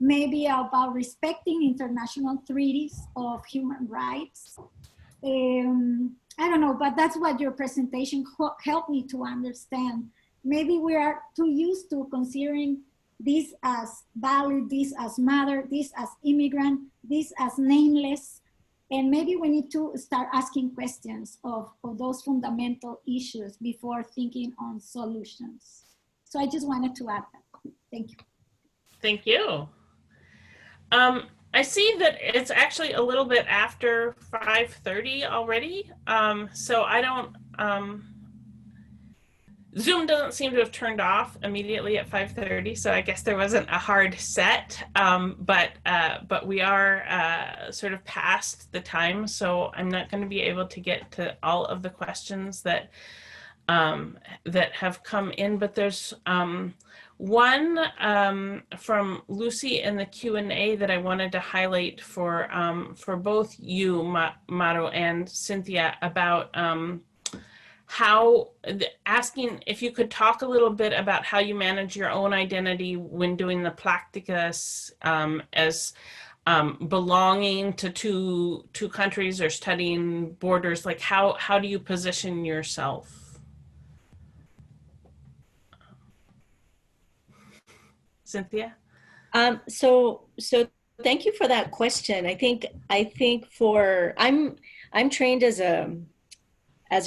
maybe about respecting international treaties of human rights. I don't know, but that's what your presentation helped me to understand. Maybe we are too used to considering this as valid, this as mother, this as immigrant, this as nameless. And maybe we need to start asking questions of those fundamental issues before thinking on solutions. So I just wanted to add that. Thank you. Thank you. I see that it's actually a little bit after 5:30 already. So I don't, Zoom doesn't seem to have turned off immediately at 5:30, so I guess there wasn't a hard set, but we are sort of past the time, so I'm not going to be able to get to all of the questions that that have come in, but there's one from Lucy in the Q&A that I wanted to highlight for both you, Maru, and Cynthia, about asking if you could talk a little bit about how you manage your own identity when doing the Platicas, as belonging to two countries or studying borders. Like how do you position yourself? Cynthia? So thank you for that question. I think I'm trained as a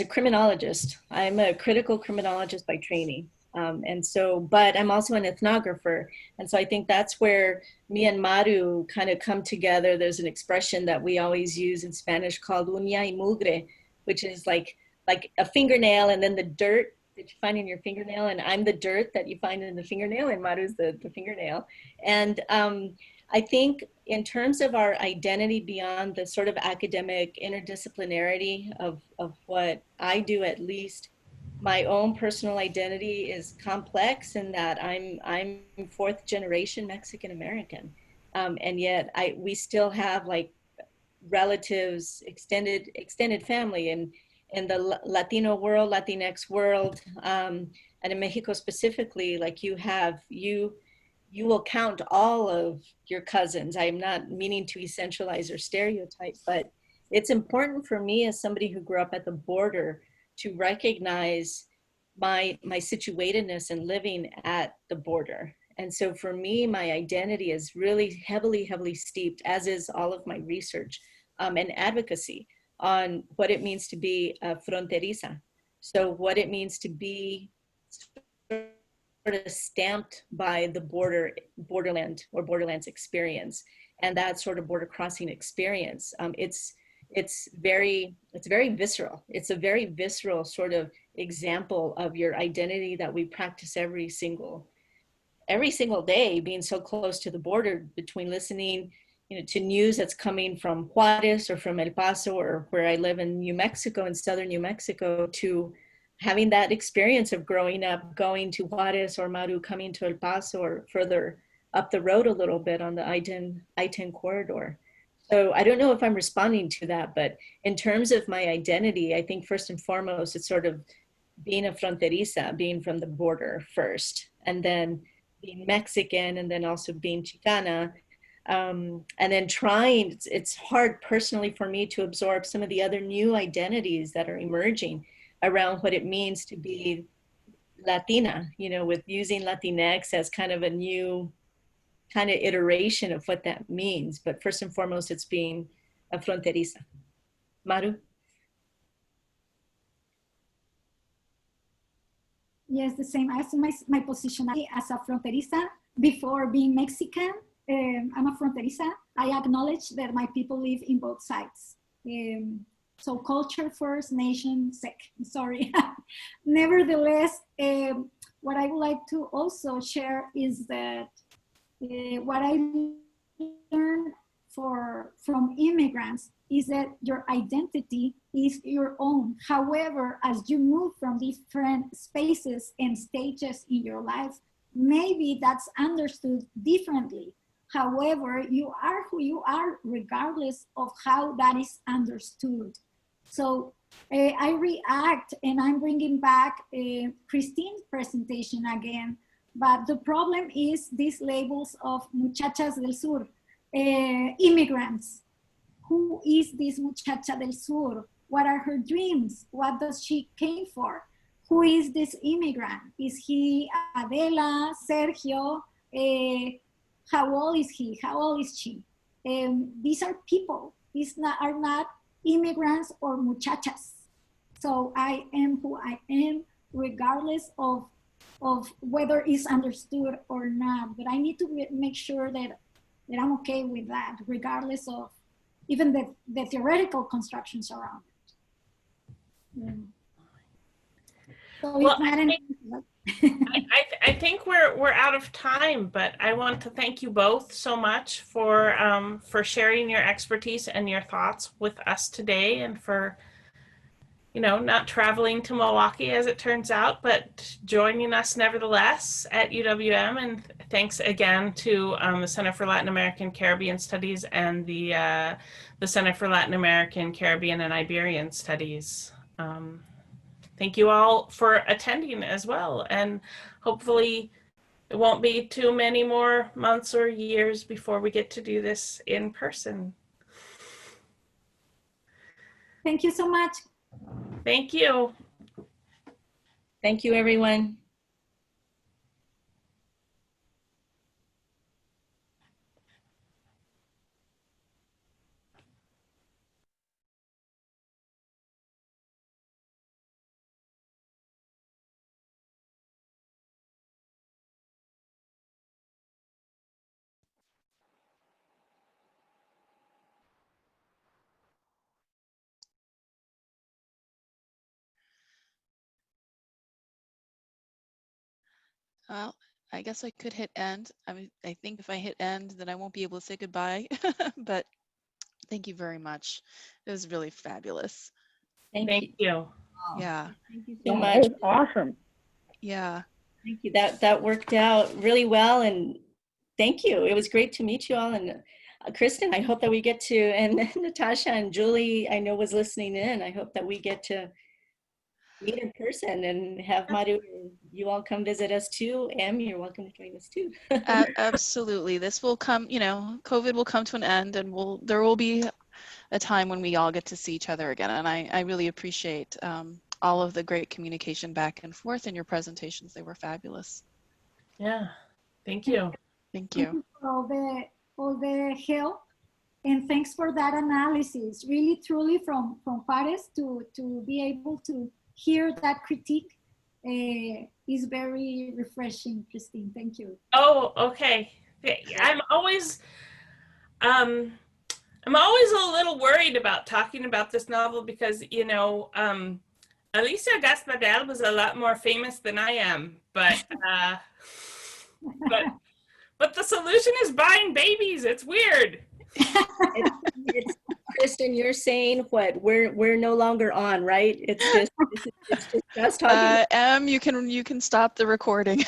criminologist. I'm a critical criminologist by training. But I'm also an ethnographer. And so I think that's where me and Maru kind of come together. There's an expression that we always use in Spanish called uña y mugre, which is like a fingernail and then the dirt that you find in your fingernail. And I'm the dirt that you find in the fingernail, and Maru's the fingernail. And I think in terms of our identity beyond the sort of academic interdisciplinarity of what I do, at least, my own personal identity is complex in that I'm fourth generation Mexican American, and yet we still have like relatives, extended family in the Latino world, Latinx world, and in Mexico specifically. Like you will count all of your cousins. I'm not meaning to essentialize or stereotype, but it's important for me as somebody who grew up at the border to recognize my situatedness and living at the border. And so for me, my identity is really heavily steeped, as is all of my research and advocacy on what it means to be fronteriza. So what it means to be sort of stamped by the borderland or borderlands experience, and that sort of border crossing experience. It's very visceral. It's a very visceral sort of example of your identity that we practice every single day, being so close to the border, between listening, to news that's coming from Juárez or from El Paso or where I live in New Mexico, in southern New Mexico, to having that experience of growing up, going to Juárez, or Maru coming to El Paso or further up the road a little bit on the I-10 corridor. So I don't know if I'm responding to that, but in terms of my identity, I think first and foremost, it's sort of being a fronteriza, being from the border first, and then being Mexican, and then also being Chicana. And then it's hard personally for me to absorb some of the other new identities that are emerging around what it means to be Latina, with using Latinx as kind of a new kind of iteration of what that means. But first and foremost, it's being a fronteriza. Maru? Yes, the same. I assume my position as a fronteriza before being Mexican. I'm a fronteriza. I acknowledge that my people live in both sides. So culture first, nation second. Sorry. Nevertheless, what I would like to also share is that what I learned from immigrants is that your identity is your own. However, as you move from different spaces and stages in your life, maybe that's understood differently. However, you are who you are regardless of how that is understood. So I react, and I'm bringing back Kristin's presentation again. But the problem is these labels of muchachas del sur, immigrants. Who is this muchacha del sur? What are her dreams? What does she came for? Who is this immigrant? Is he Adela, Sergio? How old is he? How old is she? These are people. These are not immigrants or muchachas. So I am who I am, regardless of whether it's understood or not. But I need to make sure that I'm okay with that, regardless of even the theoretical constructions around it. Yeah. So well, I think we're out of time, but I want to thank you both so much for sharing your expertise and your thoughts with us today, and for not traveling to Milwaukee as it turns out, but joining us nevertheless at UWM. And thanks again to the Center for Latin American Caribbean Studies and the Center for Latin American Caribbean and Iberian Studies. Thank you all for attending as well. And hopefully it won't be too many more months or years before we get to do this in person. Thank you so much. Thank you. Thank you, everyone. Well, I guess I could hit end. I think if I hit end, then I won't be able to say goodbye. But thank you very much. It was really fabulous. Thank you. Yeah. Thank you so much. That was awesome. Yeah. Thank you. That worked out really well, and thank you. It was great to meet you all. And Kristin, I hope that we get to, and Natasha and Julie, I know was listening in. I hope that we get to meet in person and have Maru, you all come visit us too. Em, you're welcome to join us too. Absolutely. This will come, COVID will come to an end, and there will be a time when we all get to see each other again. And I really appreciate all of the great communication back and forth in your presentations. They were fabulous. Yeah. Thank you. Thank Thank you. you for all the help, and thanks for that analysis. Really, truly, from Juárez to be able to hear that critique is very refreshing, Kristin. Thank you. Oh, okay. I'm always a little worried about talking about this novel because, Alicia Gaspadel was a lot more famous than I am, but the solution is buying babies. It's weird. It's Kristin, you're saying what we're no longer on, right? It's just us talking. Em, you can stop the recording.